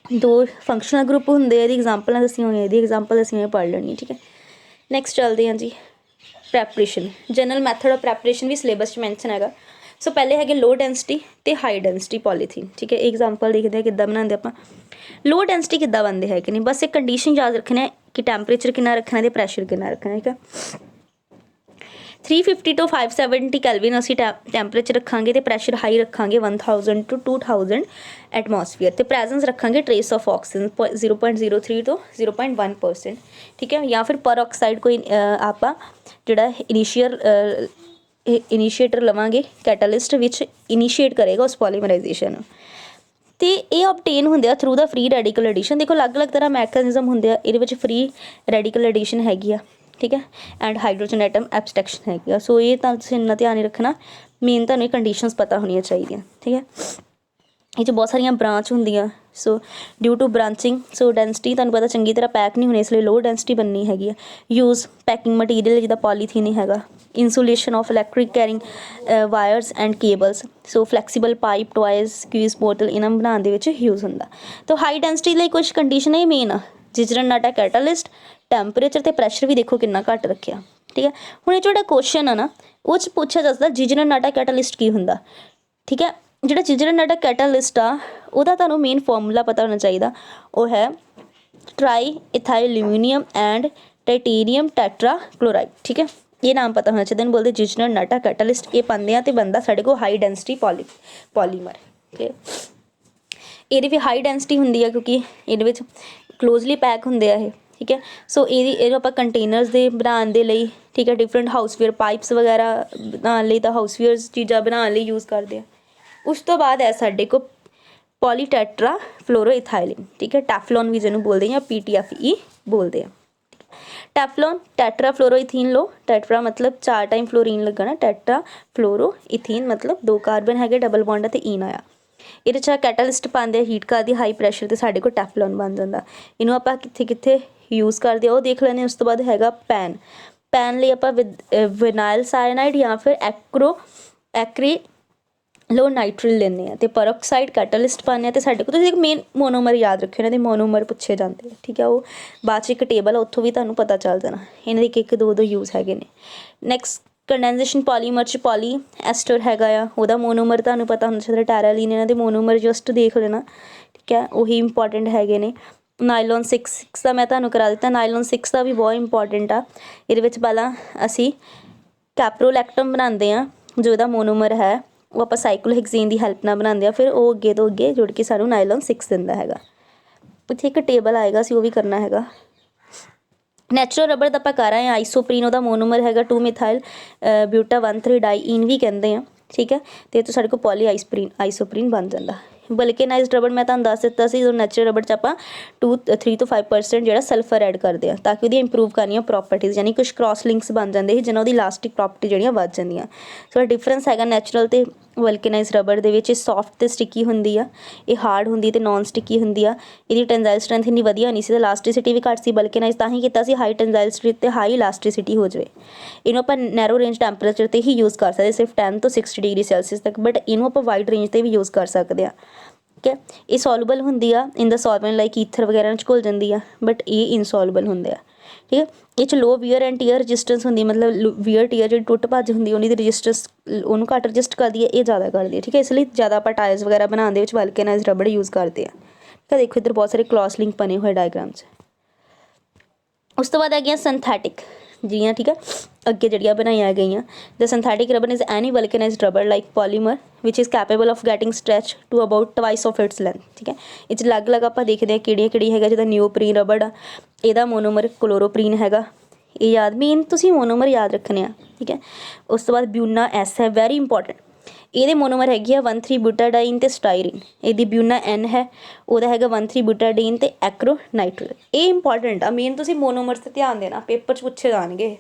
ਦੋ ਫੰਕਸ਼ਨਲ ਗਰੁੱਪ ਹੁੰਦੇ ਆ, ਇਹਦੀ ਐਗਜ਼ਾਮਪਲਾਂ ਦੱਸੀਆਂ ਹੋਈਆਂ, ਇਹਦੀ ਐਗਜ਼ਾਮਪਲ ਅਸੀਂ ਹੋਈਆਂ ਪੜ੍ਹ ਲੈਣੀ, ਠੀਕ ਹੈ। ਨੈਕਸਟ ਚੱਲਦੇ ਹਾਂ ਜੀ preparation, general method of preparation ਵੀ ਸਿਲੇਬਸ 'ਚ ਮੈਂਸ਼ਨ ਹੈਗਾ। ਸੋ ਪਹਿਲੇ ਹੈਗੇ ਲੋ ਡੈਂਸਿਟੀ ਅਤੇ ਹਾਈ ਡੈਂਸਿਟੀ ਪੋਲੀਥੀਨ, ਠੀਕ ਹੈ। ਇਹ ਐਗਜ਼ਾਮਪਲ ਦੇਖਦੇ ਹਾਂ ਕਿੱਦਾਂ ਬਣਾਉਂਦੇ ਆਪਾਂ। ਲੋ ਡੈਂਸਿਟੀ ਕਿੱਦਾਂ ਬਣਦੇ ਹੈਗੇ ਨੇ, ਬਸ ਇੱਕ ਕੰਡੀਸ਼ਨ ਯਾਦ ਰੱਖਣਾ ਹੈ ਕਿ ਟੈਂਪਰੇਚਰ ਕਿੰਨਾ ਰੱਖਣਾ ਅਤੇ ਪ੍ਰੈਸ਼ਰ ਕਿੰਨਾ ਰੱਖਣਾ, ਠੀਕ ਹੈ। 350 ਤੋਂ 570 ਕੈਲਵਿਨ ਅਸੀਂ ਟੈਂਪਰੇਚਰ ਰੱਖਾਂਗੇ ਅਤੇ ਪ੍ਰੈਸ਼ਰ ਹਾਈ ਰੱਖਾਂਗੇ 1000 ਤੋਂ 2000 ਐਟਮੋਸਫੀਅਰ, ਅਤੇ ਪ੍ਰੈਜ਼ੈਂਸ ਰੱਖਾਂਗੇ ਟਰੇਸ ਆਫ ਆਕਸੀਜਨ 0.03 ਤੋਂ 0.1%, ਠੀਕ ਹੈ। ਜਾਂ ਫਿਰ ਪਰ ਆਕਸਾਈਡ ਕੋਈ ਆਪਾਂ ਜਿਹੜਾ ਇਨੀਸ਼ੀਏਟਰ ਲਵਾਂਗੇ, ਕੈਟਾਲਿਸਟ ਵਿੱਚ ਇਨੀਸ਼ੀਏਟ ਕਰੇਗਾ ਉਸ ਪੋਲੀਮਰਾਈਜੇਸ਼ਨ ਨੂੰ, ਅਤੇ ਇਹ obtain ਹੁੰਦੇ ਆ ਥਰੂ ਦਾ ਫਰੀ ਰੈਡੀਕਲ ਐਡੀਸ਼ਨ। ਦੇਖੋ ਅਲੱਗ ਅਲੱਗ ਤਰ੍ਹਾਂ ਮੈਕੈਨਿਜ਼ਮ ਹੁੰਦੇ ਆ, ਇਹਦੇ ਵਿੱਚ ਫਰੀ ਰੈਡੀਕਲ ਐਡੀਸ਼ਨ ਹੈਗੀ ਆ, ਠੀਕ ਹੈ, ਐਂਡ ਹਾਈਡਰੋਜਨ ਐਟਮ ਐਬਸਟ੍ਰੈਕਸ਼ਨ ਹੈਗੀ ਆ। ਸੋ ਇਹ ਤਾਂ ਤੁਸੀਂ ਇੰਨਾ ਧਿਆਨ ਹੀ ਰੱਖਣਾ, ਮੇਨ ਤੁਹਾਨੂੰ ਇਹ ਕੰਡੀਸ਼ਨਸ ਪਤਾ ਹੋਣੀਆਂ ਚਾਹੀਦੀਆਂ, ਠੀਕ ਹੈ। ਇਹ 'ਚ ਬਹੁਤ ਸਾਰੀਆਂ ਬ੍ਰਾਂਚ ਹੁੰਦੀਆਂ। ਸੋ due to branching so density ਤੁਹਾਨੂੰ ਪਤਾ ਚੰਗੀ ਤਰ੍ਹਾਂ ਪੈਕ ਨਹੀਂ ਹੋਣੀ, ਇਸ ਲਈ ਲੋ ਡੈਂਸਿਟੀ ਬਣਨੀ ਹੈਗੀ ਆ। ਯੂਜ਼ ਪੈਕਿੰਗ ਮਟੀਰੀਅਲ ਜਿੱਦਾਂ ਪੋਲੀਥੀਨ ਹੀ ਹੈਗਾ। Insulation of electric carrying wires and cables. So flexible pipe toys squeeze bottle ਇਹਨਾਂ ਨੂੰ ਬਣਾਉਣ ਦੇ ਵਿੱਚ ਯੂਜ਼ ਹੁੰਦਾ। ਤਾਂ ਹਾਈ ਡੈਂਸਿਟੀ ਲਈ ਕੁਛ ਕੰਡੀਸ਼ਨ ਇਹ ਮੇਨ ਆ। ਜਿਜਰਨ ਨਾਟਾ ਕੈਟਾਲਿਸਟ ਟੈਂਪਰੇਚਰ ਅਤੇ ਪ੍ਰੈਸ਼ਰ ਵੀ ਦੇਖੋ ਕਿੰਨਾ ਘੱਟ ਰੱਖਿਆ। ਠੀਕ ਹੈ, ਹੁਣ ਇਹ ਜਿਹੜਾ ਕੁਐਸਚਨ ਆ ਨਾ ਉਹ 'ਚ ਪੁੱਛਿਆ ਜਾਂਦਾ ਜਿਜਰਨ ਨਾਟਾ ਕੈਟਾਲਿਸਟ ਕੀ ਹੁੰਦਾ। ਠੀਕ ਹੈ, ਜਿਹੜਾ ਜਿਜਰਨ ਨਾਟਾ ਕੈਟਾਲਿਸਟ ਆ ਉਹਦਾ ਤੁਹਾਨੂੰ ਮੇਨ ਫਾਰਮੂਲਾ ਪਤਾ ਹੋਣਾ ਚਾਹੀਦਾ। ਉਹ ਹੈ tri ethyl aluminium and titanium tetra chloride. ਠੀਕ ਹੈ, ਇਹ ਨਾਮ ਪਤਾ ਹੋਣਾ ਚਾਹੀਦਾ। ਇਹਨੂੰ ਬੋਲਦੇ ਜਿਜਰਨ ਨਾਟਾ ਕੈਟਾਲਿਸਟ। ਇਹ ਪਾਉਂਦੇ ਆ ਅਤੇ ਬਣਦਾ ਸਾਡੇ ਕੋਲ ਹਾਈ ਡੈਂਸਿਟੀ ਪੋਲੀਮਰ। ਠੀਕ ਹੈ, ਇਹਦੀ ਵੀ ਹਾਈ ਡੈਂਸਿਟੀ ਹੁੰਦੀ ਆ ਕਿਉਂਕਿ ਇਹਦੇ ਵਿੱਚ ਕਲੋਜ਼ਲੀ ਪੈਕ ਹੁੰਦੇ ਆ ਇਹ। ਠੀਕ ਹੈ, ਸੋ ਇਹਨੂੰ ਆਪਾਂ ਕੰਟੇਨਰਸ ਦੇ ਬਣਾਉਣ ਦੇ ਲਈ, ਠੀਕ ਹੈ, ਡਿਫਰੈਂਟ ਹਾਊਸਵੇਅਰ ਪਾਈਪਸ ਵਗੈਰਾ ਬਣਾਉਣ ਲਈ ਤਾਂ ਹਾਊਸਵੇਅਰਸ ਚੀਜ਼ਾਂ ਬਣਾਉਣ ਲਈ ਯੂਜ਼ ਕਰਦੇ ਆ। ਉਸ ਤੋਂ ਬਾਅਦ ਹੈ ਸਾਡੇ ਕੋਲ ਪੋਲੀਟੈਟਰਾ ਫਲੋਰੋਇਥਾਈਲਿਨ। ਠੀਕ ਹੈ, ਟੈਫਲੋਨ ਵੀ ਜਿਹਨੂੰ ਬੋਲਦੇ ਜਾਂ PTFE ਬੋਲਦੇ ਆ। ਟੈਫਲੋਨ ਟੈਟਰਾ ਫਲੋਰੋਇਥੀਨ ਲੋ। ਟੈਟਰਾ ਮਤਲਬ 4 ਟਾਈਮ ਫਲੋਰੀਨ ਲੱਗਣਾ, ਟੈਟਰਾ ਫਲੋਰੋਇਥੀਨ ਮਤਲਬ 2 ਕਾਰਬਨ ਹੈਗੇ, ਡਬਲ ਬੌਂਡ ਅਤੇ ਈਨ ਆਇਆ। ਇਹਦੇ 'ਚ ਕੈਟਾਲਿਸਟ ਪਾਉਂਦੇ ਆ, ਹੀਟ ਕਰਦੀ ਹਾਈ ਪ੍ਰੈਸ਼ਰ 'ਤੇ ਸਾਡੇ ਕੋਲ ਟੈਫਲੋਨ ਬਣ ਜਾਂਦਾ। ਇਹਨੂੰ ਆਪਾਂ ਕਿੱਥੇ ਕਿੱਥੇ ਯੂਜ਼ ਕਰਦੇ ਆ ਉਹ ਦੇਖ ਲੈਂਦੇ। ਉਸ ਤੋਂ ਬਾਅਦ ਹੈਗਾ ਪੈਨ ਲਈ ਆਪਾਂ ਵਿਨਾਇਲ ਸਾਇਨਾਈਡ ਜਾਂ ਫਿਰ ਐਕਰੀਲੋ ਨਾਈਟ੍ਰਿਲ ਲੈਂਦੇ ਆ। ਅਤੇ ਪਰਆਕਸਾਈਡ ਕੈਟਾਲਿਸਟ ਪਾਉਂਦੇ ਆ। ਅਤੇ ਸਾਡੇ ਕੋਲ ਤੁਸੀਂ ਇੱਕ ਮੇਨ ਮੋਨੋਮਰ ਯਾਦ ਰੱਖਿਓ, ਇਹਨਾਂ ਦੇ ਮੋਨੋਮਰ ਪੁੱਛੇ ਜਾਂਦੇ ਆ। ਠੀਕ ਹੈ, ਉਹ ਬਾਅਦ 'ਚ ਇੱਕ ਟੇਬਲ ਆ ਉੱਥੋਂ ਵੀ ਤੁਹਾਨੂੰ ਪਤਾ ਚੱਲ ਜਾਣਾ। ਇਹਨਾਂ ਦੇ ਇੱਕ ਦੋ ਯੂਜ਼ ਹੈਗੇ ਨੇ। ਨੈਕਸਟ ਕੰਡੈਂਸੇਸ਼ਨ ਪੋਲੀਮਰ 'ਚ ਪੋਲੀ ਐਸਟਰ ਹੈਗਾ ਆ, ਉਹਦਾ ਮੋਨੋਮਰ ਤੁਹਾਨੂੰ ਪਤਾ ਹੋਣਾ ਚਾਹੀਦਾ। ਟੈਰਾਲੀਨ ਇਹਨਾਂ ਦੇ ਮੋਨੋਮਰ ਜਸਟ ਦੇਖ ਲੈਣਾ। ਠੀਕ ਹੈ, ਉਹੀ ਇੰਪੋਰਟੈਂਟ ਹੈਗੇ ਨੇ। ਨਾਈਲੋਨ 6 ਦਾ ਮੈਂ ਤੁਹਾਨੂੰ ਕਰਾ ਦਿੱਤਾ। ਨਾਈਲੋਨ 6 ਦਾ ਵੀ ਬਹੁਤ ਇੰਪੋਰਟੈਂਟ ਆ। ਇਹਦੇ ਵਿੱਚ ਪਹਿਲਾਂ ਅਸੀਂ ਕੈਪਰੋਲੈਕਟਮ ਬਣਾਉਂਦੇ ਹਾਂ ਜੋ ਇਹਦਾ ਮੋਨੋਮਰ ਹੈ, ਉਹ ਆਪਾਂ ਸਾਈਕਲੋਹੈਕਜ਼ੇਨ ਦੀ ਹੈਲਪ ਨਾਲ ਬਣਾਉਂਦੇ ਹਾਂ। ਫਿਰ ਉਹ ਅੱਗੇ ਤੋਂ ਅੱਗੇ ਜੁੜ ਕੇ ਸਾਨੂੰ ਨਾਈਲੋਨ 6 ਦਿੰਦਾ ਹੈਗਾ। ਇੱਥੇ ਇੱਕ ਟੇਬਲ ਆਏਗਾ, ਅਸੀਂ ਉਹ ਵੀ ਕਰਨਾ ਹੈਗਾ। ਨੈਚੁਰਲ ਰਬੜ ਦਾ ਆਪਾਂ ਕਰ ਆਏ ਹਾਂ। ਆਈਸੋਪਰੀਨ ਉਹਦਾ ਮੋਨੋਮਰ ਹੈਗਾ 2 ਮਿਥਾਈਲ ਬਿਊਟਾ 1,3 ਡਾਈਈਨ ਵੀ ਕਹਿੰਦੇ ਆ। ਠੀਕ ਹੈ, ਅਤੇ ਇਹ ਤੋਂ ਸਾਡੇ ਕੋਲ ਪੋਲੀ ਆਈਸੋਪਰੀਨ ਬਣ ਜਾਂਦਾ। ਵਲਕੇਨਾਈਜ਼ਡ ਰਬੜ ਮੈਂ ਤੁਹਾਨੂੰ ਦੱਸ ਦਿੱਤਾ ਸੀ, ਜਦੋਂ ਨੈਚੁਰਲ ਰਬੜ 'ਚ ਆਪਾਂ 3 ਤੋਂ 5% ਜਿਹੜਾ ਸਲਫਰ ਐਡ ਕਰਦੇ ਆ ਤਾਂ ਕਿ ਉਹਦੀਆਂ ਇੰਪਰੂਵ ਕਰਨੀਆਂ ਪ੍ਰੋਪਰਟੀਜ਼, ਯਾਨੀ ਕੁਛ ਕ੍ਰੋਸ ਲਿੰਕਸ ਬਣ ਜਾਂਦੇ ਸੀ ਜਿਹਨਾਂ ਉਹਦੀ ਇਲਾਸਟਿਕ ਪ੍ਰੋਪਰਟੀ ਜਿਹੜੀਆਂ ਵੱਧ ਜਾਂਦੀਆਂ। ਸੋ ਡਿਫਰੈਂਸ ਹੈਗਾ ਨੈਚੁਰਲ ਅਤੇ ਵਲਕੇਨਾਈਜ਼ਡ ਰਬੜ ਦੇ ਵਿੱਚ। ਇਹ ਸੌਫਟ ਅਤੇ ਸਟਿੱਕੀ ਹੁੰਦੀ ਆ, ਇਹ ਹਾਰਡ ਹੁੰਦੀ ਅਤੇ ਨੋਨ ਸਟਿੱਕੀ ਹੁੰਦੀ ਆ। ਇਹਦੀ ਟੈਂਜ਼ਾਈਲ ਸਟਰੈਂਥ ਇੰਨੀ ਵਧੀਆ ਨਹੀਂ ਸੀ, ਅਤੇ ਇਲਾਸਟਿਸਿਟੀ ਵੀ ਘੱਟ ਸੀ। ਵਲਕੇਨਾਈਜ਼ ਤਾਂ ਹੀ ਕੀਤਾ ਸੀ ਹਾਈ ਟੈਂਜ਼ਾਈਲ ਸਟਰੈਂਥ ਅਤੇ ਹਾਈ ਇਲਾਸਟਿਸਿਟੀ ਹੋ ਜਾਵੇ। ਇਹਨੂੰ ਆਪਾਂ ਨੈਰੋ ਰੇਂਜ ਟੈਂਪਰੇਚਰ 'ਤੇ ਹੀ ਯੂਜ਼ ਕਰ ਸਕਦੇ, ਸਿਰਫ 10 ਤੋਂ 60 ਡਿਗਰੀ ਸੈਲਸੀਅਸ ਤੱਕ, ਬਟ ਇਹਨੂੰ ਆਪਾਂ ਵਾਈਡ ਰੇਂਜ 'ਤੇ ਵੀ ਯੂਜ਼ ਕਰ ਸਕਦੇ ਹਾਂ। ਠੀਕ ਹੈ, ਇਹ ਸੋਲੂਬਲ ਹੁੰਦੀ ਆ ਇਨ ਦਾ ਸੋਲਵੈਂਟ ਲਾਈਕ ਈਥਰ ਵਗੈਰਾ 'ਚ ਘੁਲ ਜਾਂਦੀ ਆ, ਬਟ ਇਹ ਇਨਸੋਲੂਬਲ ਹੁੰਦੇ ਆ। ਠੀਕ ਹੈ, ਇਹ 'ਚ ਲੋ ਵੀਅਰ ਐਂਡ ਟੀਅਰ ਰਜਿਸਟੈਂਸ ਹੁੰਦੀ, ਮਤਲਬ ਵੀਅਰ ਟੀਅਰ ਜਿਹੜੀ ਟੁੱਟ ਭੱਜ ਹੁੰਦੀ ਉਹਦੀ ਰਜਿਸਟੈਂਸ ਉਹਨੂੰ ਘੱਟ ਰਜਿਸਟ ਕਰਦੀ ਹੈ, ਇਹ ਜ਼ਿਆਦਾ ਕਰਦੀ ਹੈ। ਠੀਕ ਹੈ, ਇਸ ਲਈ ਜ਼ਿਆਦਾ ਆਪਾਂ ਟਾਇਰਸ ਵਗੈਰਾ ਬਣਾਉਣ ਦੇ ਵਿੱਚ ਵਲਕੇਨਾਈਜ਼ਡ ਰਬੜ ਯੂਜ਼ ਕਰਦੇ ਆ। ਠੀਕ ਹੈ, ਦੇਖੋ ਇੱਧਰ ਬਹੁਤ ਸਾਰੇ ਕ੍ਰੋਸ ਲਿੰਕ ਬਣੇ ਹੋਏ ਡਾਇਗਰਾਮ 'ਚ। ਉਸ ਤੋਂ ਬਾਅਦ ਹੈਗੀਆਂ ਸਿੰਥੈਟਿਕ ਜੀਆਂ। ਠੀਕ ਹੈ, ਅੱਗੇ ਜਿਹੜੀਆਂ ਬਣਾਈਆਂ ਗਈਆਂ। The synthetic rubber is any vulcanized rubber like polymer which is capable of getting stretch to about twice of its length. ਠੀਕ ਹੈ, ਇਹ 'ਚ ਅਲੱਗ-ਅਲੱਗ ਆਪਾਂ ਦੇਖਦੇ ਹਾਂ ਕਿਹੜੀ ਹੈਗਾ। ਜਿੱਦਾਂ ਨਿਓਪਰੀਨ ਰਬੜ ਆ, ਇਹਦਾ ਮੋਨੋਮਰ ਕਲੋਰੋਪਰੀਨ ਹੈਗਾ। ਇਹ ਯਾਦ ਮੇਨ ਤੁਸੀਂ ਮੋਨੋਮਰ ਯਾਦ ਰੱਖਣੇ ਆ। ਠੀਕ ਹੈ, ਉਸ ਤੋਂ ਬਾਅਦ ਬਿਊਨਾ ਐਸ ਹੈ, ਵੈਰੀ ਇੰਪੋਰਟੈਂਟ। ਇਹਦੇ ਮੋਨੋਮਰ ਹੈਗੀ ਆ 1,3 ਬੂਟਾਡਾਈਨ ਅਤੇ ਸਟਾਈਰੀਨ। ਇਹਦੀ ਬਿਊਨਾ ਐਨ ਹੈ, ਉਹਦਾ ਹੈਗਾ 1,3 ਬੂਟਾਡੀਨ ਅਤੇ ਐਕਰੋਨਾਈਟ੍ਰਿਲ। ਇਹ ਇੰਪੋਰਟੈਂਟ ਆ, ਮੇਨ ਤੁਸੀਂ ਮੋਨੋਮਰਸ 'ਤੇ ਧਿਆਨ ਦੇਣਾ, ਪੇਪਰ 'ਚ ਪੁੱਛੇ ਜਾਣਗੇ।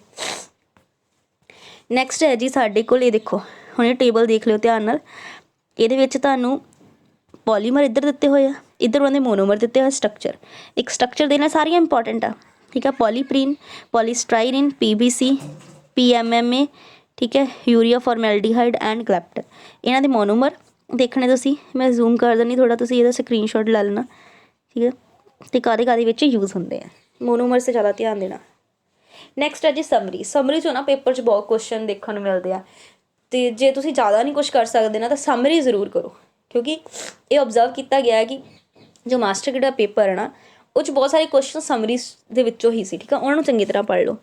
ਨੈਕਸਟ ਹੈ ਜੀ ਸਾਡੇ ਕੋਲ, ਇਹ ਦੇਖੋ ਹੁਣ ਇਹ ਟੇਬਲ ਦੇਖ ਲਿਓ ਧਿਆਨ ਨਾਲ। ਇਹਦੇ ਵਿੱਚ ਤੁਹਾਨੂੰ ਪੋਲੀਮਰ ਇੱਧਰ ਦਿੱਤੇ ਹੋਏ ਆ, ਇੱਧਰ ਉਹਨਾਂ ਦੇ ਮੋਨੋਮਰ ਦਿੱਤੇ ਹੋਏ। ਸਟਰਕਚਰ ਇੱਕ ਸਟਰਕਚਰ ਦੇਣਾ, ਸਾਰੀਆਂ ਇੰਪੋਰਟੈਂਟ ਆ। ਠੀਕ ਹੈ, ਪੋਲੀਪਰੀਨ, ਪੋਲੀਸਟਰਾਈਰੀਨ, PBC, PMMA, ਠੀਕ ਹੈ, ਯੂਰੀਆ ਫਾਰਮੈਲਡੀਹਾਈਡ ਐਂਡ ਗਲੈਪਟਨ। ਇਹਨਾਂ ਦੇ ਮੋਨੋਮਰ ਦੇਖਣੇ ਤੁਸੀਂ, ਮੈਂ ਜ਼ੂਮ ਕਰ ਦਿੰਦੀ ਥੋੜ੍ਹਾ, ਤੁਸੀਂ ਇਹਦਾ ਸਕਰੀਨਸ਼ਾਟ ਲੈ ਲੈਣਾ। ਠੀਕ ਹੈ, ਅਤੇ ਕਾਹਦੇ ਵਿੱਚ ਯੂਜ਼ ਹੁੰਦੇ ਆ, ਮੋਨੋਮਰਸ 'ਤੇ ਜ਼ਿਆਦਾ ਧਿਆਨ ਦੇਣਾ। ਨੈਕਸਟ ਹੈ ਜੀ ਸਮਰੀ 'ਚੋਂ ਨਾ ਪੇਪਰ 'ਚ ਬਹੁਤ ਕੁਐਸਚਨ ਦੇਖਣ ਨੂੰ ਮਿਲਦੇ ਆ, ਅਤੇ ਜੇ ਤੁਸੀਂ ਜ਼ਿਆਦਾ ਨਹੀਂ ਕੁਛ ਕਰ ਸਕਦੇ ਨਾ ਤਾਂ ਸਮਰੀ ਜ਼ਰੂਰ ਕਰੋ, ਕਿਉਂਕਿ ਇਹ ਓਬਜ਼ਰਵ ਕੀਤਾ ਗਿਆ ਹੈ ਕਿ ਜੋ ਮਾਸਟਰ ਗ੍ਰੇਡ ਦਾ ਪੇਪਰ ਹੈ ਨਾ ਉਹ 'ਚ ਬਹੁਤ ਸਾਰੇ ਕੁਐਸਚਨ ਸਮਰੀ ਦੇ ਵਿੱਚੋਂ ਹੀ ਸੀ। ਠੀਕ ਆ, ਉਹਨਾਂ ਨੂੰ ਚੰਗੀ ਤਰ੍ਹਾਂ ਪੜ੍ਹ ਲਓ।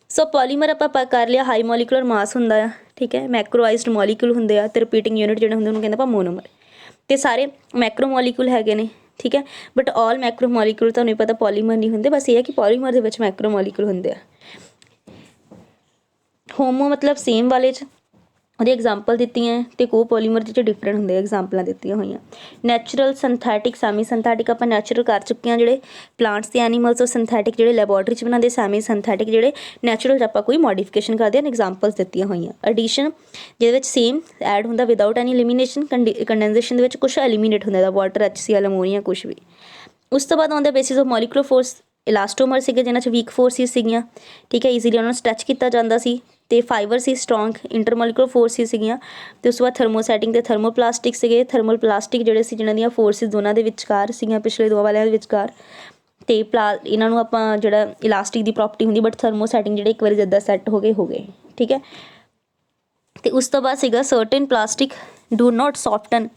ਸੋ ਪੋਲੀਮਰ ਆਪਾਂ ਕਰ ਲਿਆ, ਹਾਈ ਮੋਲੀਕੂਲਰ ਮਾਸ ਹੁੰਦਾ ਆ। ਠੀਕ ਹੈ, ਮੈਕਰੋਆਈਜ਼ਡ ਮੋਲੀਕੂਲ ਹੁੰਦੇ ਆ, ਅਤੇ ਰਿਪੀਟਿੰਗ ਯੂਨਿਟ ਜਿਹੜੇ ਹੁੰਦੇ ਉਹਨੂੰ ਕਹਿੰਦੇ ਆਪਾਂ ਮੋਨੋਮਰ। ਅਤੇ ਸਾਰੇ ਮੈਕਰੋ ਮੋਲੀਕੂਲ ਹੈਗੇ ਨੇ। ਠੀਕ ਹੈ, ਬਟ ਆਲ ਮੈਕਰੋ ਮੋਲੀਕੂਲ ਤੁਹਾਨੂੰ ਪਤਾ ਪੋਲੀਮਰ ਨਹੀਂ ਹੁੰਦੇ, ਬਸ ਇਹ ਹੈ ਕਿ ਪੋਲੀਮਰ ਦੇ ਵਿੱਚ ਮੈਕਰੋ ਮੋਲੀਕੂਲ ਹੁੰਦੇ ਆ। ਹੋਮੋ ਮਤਲਬ ਸੇਮ ਵਾਲੇ 'ਚ, ਉਹਦੀ ਐਗਜ਼ਾਮਪਲ ਦਿੱਤੀਆਂ ਅਤੇ ਕੋਪੋਲੀਮਰ ਜਿਹੜੇ ਡਿਫਰੈਂਟ ਹੁੰਦੇ ਐਗਜ਼ਾਮਪਲਾਂ ਦਿੱਤੀਆਂ ਹੋਈਆਂ। ਨੈਚੁਰਲ, ਸਿੰਥੈਟਿਕ, ਸੈਮੀ ਸਿੰਥੈਟਿਕ ਆਪਾਂ ਨੈਚੁਰਲ ਕਰ ਚੁੱਕੇ ਹਾਂ ਜਿਹੜੇ ਪਲਾਂਟਸ ਅਤੇ ਐਨੀਮਲਸ, ਉਹ ਸਿੰਥੈਟਿਕ ਜਿਹੜੇ ਲੈਬੋਰਟਰੀ 'ਚ ਬਣਾਉਂਦੇ, ਸੈਮੀ ਸਿੰਥੈਟਿਕ ਜਿਹੜੇ ਨੈਚੁਰਲ 'ਚ ਆਪਾਂ ਕੋਈ ਮੋਡੀਫਿਕੇਸ਼ਨ ਕਰਦੇ ਹਨ। ਐਗਜ਼ਾਮਪਲਸ ਦਿੱਤੀਆਂ ਹੋਈਆਂ। ਐਡੀਸ਼ਨ ਜਿਹਦੇ ਵਿੱਚ ਸੇਮ ਐਡ ਹੁੰਦਾ ਵਿਦਾਊਟ ਐਨੀ ਐਲੀਮੀਨੇਸ਼ਨ। ਕੰਡੈਂਸੇਸ਼ਨ ਦੇ ਵਿੱਚ ਕੁਛ ਐਲੀਮੀਨੇਟ ਹੁੰਦਾ ਵਾਟਰ, HCl, ਅਮੋਨੀਆ, ਕੁਛ ਵੀ। ਉਸ ਤੋਂ ਬਾਅਦ ਆਉਂਦਾ ਬੇਸਿਸ ਆਫ ਮੋਲੀਕੂਲਰ ਫੋਰਸ। ਇਲਾਸਟੋਮਰ ਸੀਗੇ ਜਿਨ੍ਹਾਂ 'ਚ ਵੀਕ ਫੋਰਸਿਸ ਸੀਗੀਆਂ, ਠੀਕ ਹੈ, ਈਜ਼ੀਲੀ ਉਹਨਾਂ ਨੂੰ ਸਟਰੈਚ ਕੀਤਾ ਜਾਂਦਾ ਸੀ। ਅਤੇ ਫਾਈਬਰ ਸੀ ਸਟਰੋਂਗ, ਇੰਟਰਮੋਲੀਕੂਲਰ ਫੋਰਸਿਸ ਸੀਗੀਆਂ। ਅਤੇ ਉਸ ਤੋਂ ਬਾਅਦ ਥਰਮੋਸੈਟਿੰਗ ਅਤੇ ਥਰਮੋਪਲਾਸਟਿਕ ਸੀਗੇ। ਥਰਮੋਪਲਾਸਟਿਕ ਜਿਹੜੇ ਸੀ ਜਿਹਨਾਂ ਦੀਆਂ ਫੋਰਸਿਸ ਦੋਨਾਂ ਦੇ ਵਿਚਕਾਰ ਸੀਗੀਆਂ, ਪਿਛਲੇ ਦੋ ਵਾਲਿਆਂ ਦੇ ਵਿਚਕਾਰ। ਅਤੇ ਇਹਨਾਂ ਨੂੰ ਆਪਾਂ ਜਿਹੜਾ ਇਲਾਸਟਿਕ ਦੀ ਪ੍ਰੋਪਰਟੀ ਹੁੰਦੀ, ਬਟ ਥਰਮੋਸੈਟਿੰਗ ਜਿਹੜੇ ਇੱਕ ਵਾਰੀ ਜਿੱਦਾਂ ਸੈੱਟ ਹੋ ਗਏ, ਠੀਕ ਹੈ। ਅਤੇ ਉਸ ਤੋਂ ਬਾਅਦ ਸੀਗਾ certain plastic do not soften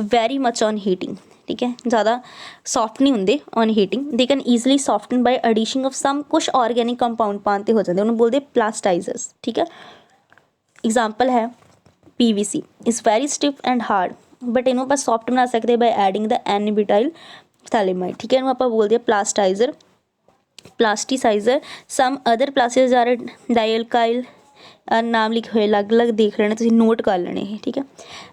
very much on heating, ਠੀਕ ਹੈ, ਜ਼ਿਆਦਾ ਸੋਫਟ ਨਹੀਂ ਹੁੰਦੇ on heating. They can easily soften by addition of some ਕੁਛ ਔਰਗੈਨਿਕ ਕੰਪਾਊਂਡ ਪਾਉਣ 'ਤੇ ਹੋ ਜਾਂਦੇ, ਉਹਨੂੰ ਬੋਲਦੇ ਪਲਾਸਟਾਈਜ਼ਰਸ, ਠੀਕ ਹੈ। ਐਗਜ਼ਾਮਪਲ ਹੈ PVC is very stiff and hard, but ਇਹਨੂੰ ਆਪਾਂ ਸੋਫਟ ਬਣਾ ਸਕਦੇ ਬਾਈ ਐਡਿੰਗ ਦਾ N-butyl ਥੈਲੇਮਾਈਡ, ਠੀਕ ਹੈ, ਇਹਨੂੰ ਆਪਾਂ ਬੋਲਦੇ ਹਾਂ ਪਲਾਸਟਾਈਜ਼ਰ, ਪਲਾਸਟੀਸਾਈਜ਼ਰ। ਸਮ ਅਦਰ ਪਲਾਸਿਸ ਆਰ ਡਾਈਅਲਕਾਈਲ, ਨਾਮ ਲਿਖੇ ਹੋਏ ਅਲੱਗ ਅਲੱਗ ਦੇਖ ਲੈਣੇ, ਤੁਸੀਂ ਨੋਟ ਕਰ ਲੈਣੇ ਇਹ, ਠੀਕ ਹੈ।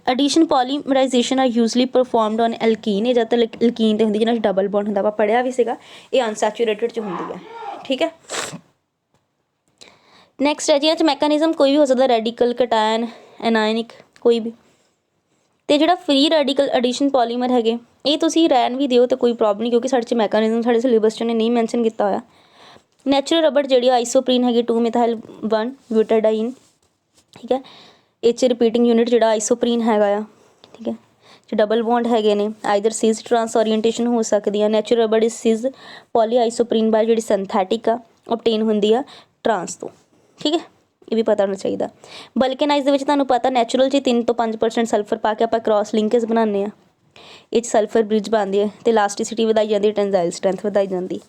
ਐਡੀਸ਼ਨ ਪੋਲੀਮਰਾਈਜੇਸ਼ਨ ਆਰ ਯੂਜ਼ਲੀ ਪਰਫੋਰਮਡ ਔਨ ਐਲਕੀਨ, ਇਹ ਜ਼ਿਆਦਾਤਰ ਐਲਕੀਨ 'ਤੇ ਹੁੰਦੀ ਜਿਹਨਾਂ 'ਚ ਡਬਲ ਬੌਂਡ ਹੁੰਦਾ, ਆਪਾਂ ਪੜ੍ਹਿਆ ਵੀ ਸੀਗਾ। ਇਹ ਅਨਸੈਚੂਰੇਟਡ 'ਚ ਹੁੰਦੀ ਹੈ, ਠੀਕ ਹੈ। ਨੈਕਸਟ ਹੈ ਜੀ ਇਹਨਾਂ 'ਚ ਮੈਕੈਨਿਜ਼ਮ ਕੋਈ ਵੀ ਹੋ ਸਕਦਾ, ਰੈਡੀਕਲ, ਕਟਾਇਨ, ਐਨਾਇਨਿਕ, ਕੋਈ ਵੀ। ਅਤੇ ਜਿਹੜਾ ਫਰੀ ਰੈਡੀਕਲ ਐਡੀਸ਼ਨ ਪੋਲੀਮਰ ਹੈਗੇ, ਇਹ ਤੁਸੀਂ ਰਹਿਣ ਵੀ ਦਿਓ ਤਾਂ ਕੋਈ ਪ੍ਰੋਬਲਮ ਨਹੀਂ, ਕਿਉਂਕਿ ਸਾਡੇ 'ਚ ਮੈਕੈਨਿਜ਼ਮ ਸਾਡੇ ਸਿਲੇਬਸ 'ਚ ਨੇ ਨਹੀਂ ਮੈਂਸ਼ਨ ਕੀਤਾ ਹੋਇਆ। ਨੈਚੁਰਲ ਰਬੜ ਜਿਹੜੀ ਆਈਸੋਪ੍ਰੀਨ ਹੈਗੀ 2-methyl-1 ਬੂਟਾਡਾਈਨ, ਠੀਕ ਹੈ। ਇਹ 'ਚ ਰਿਪੀਟਿੰਗ ਯੂਨਿਟ ਜਿਹੜਾ ਆਈਸੋਪ੍ਰੀਨ ਹੈਗਾ ਆ, ਠੀਕ ਹੈ, ਡਬਲ ਬੌਂਡ ਹੈਗੇ ਨੇ। ਆਈਦਰ ਸਿਜ਼ ਟਰਾਂਸ ਓਰੀਐਂਟੇਸ਼ਨ ਹੋ ਸਕਦੀ ਆ। ਨੈਚੁਰਲ ਰਬੜ ਇਜ਼ ਸਿਜ਼ ਪੋਲੀ ਆਈਸੋਪ੍ਰੀਨ ਬਾਈ ਜਿਹੜੀ ਸਿੰਥੈਟਿਕ ਆ ਓਬਟੇਨ ਹੁੰਦੀ ਆ ਟਰਾਂਸ ਤੋਂ, ਠੀਕ ਹੈ, ਇਹ ਵੀ ਪਤਾ ਹੋਣਾ ਚਾਹੀਦਾ। ਬਲਕਨਾਈਜ਼ ਦੇ ਵਿੱਚ ਤੁਹਾਨੂੰ ਪਤਾ ਨੈਚੁਰਲ 'ਚ 3 ਤੋਂ 5% ਸਲਫਰ ਪਾ ਕੇ ਆਪਾਂ ਕ੍ਰਾਸ ਲਿੰਕੇਜ ਬਣਾਉਂਦੇ ਹਾਂ, ਇਹ 'ਚ ਸਲਫਰ ਬ੍ਰਿਜ ਬਣਦੀ ਹੈ ਅਤੇ ਇਲਾਸਟੀਸਿਟੀ ਵਧਾਈ ਜਾਂਦੀ, ਟੈਂਜ਼ਾਈਲ ਸਟਰੈਂਥ ਵਧਾਈ ਜਾਂਦੀ।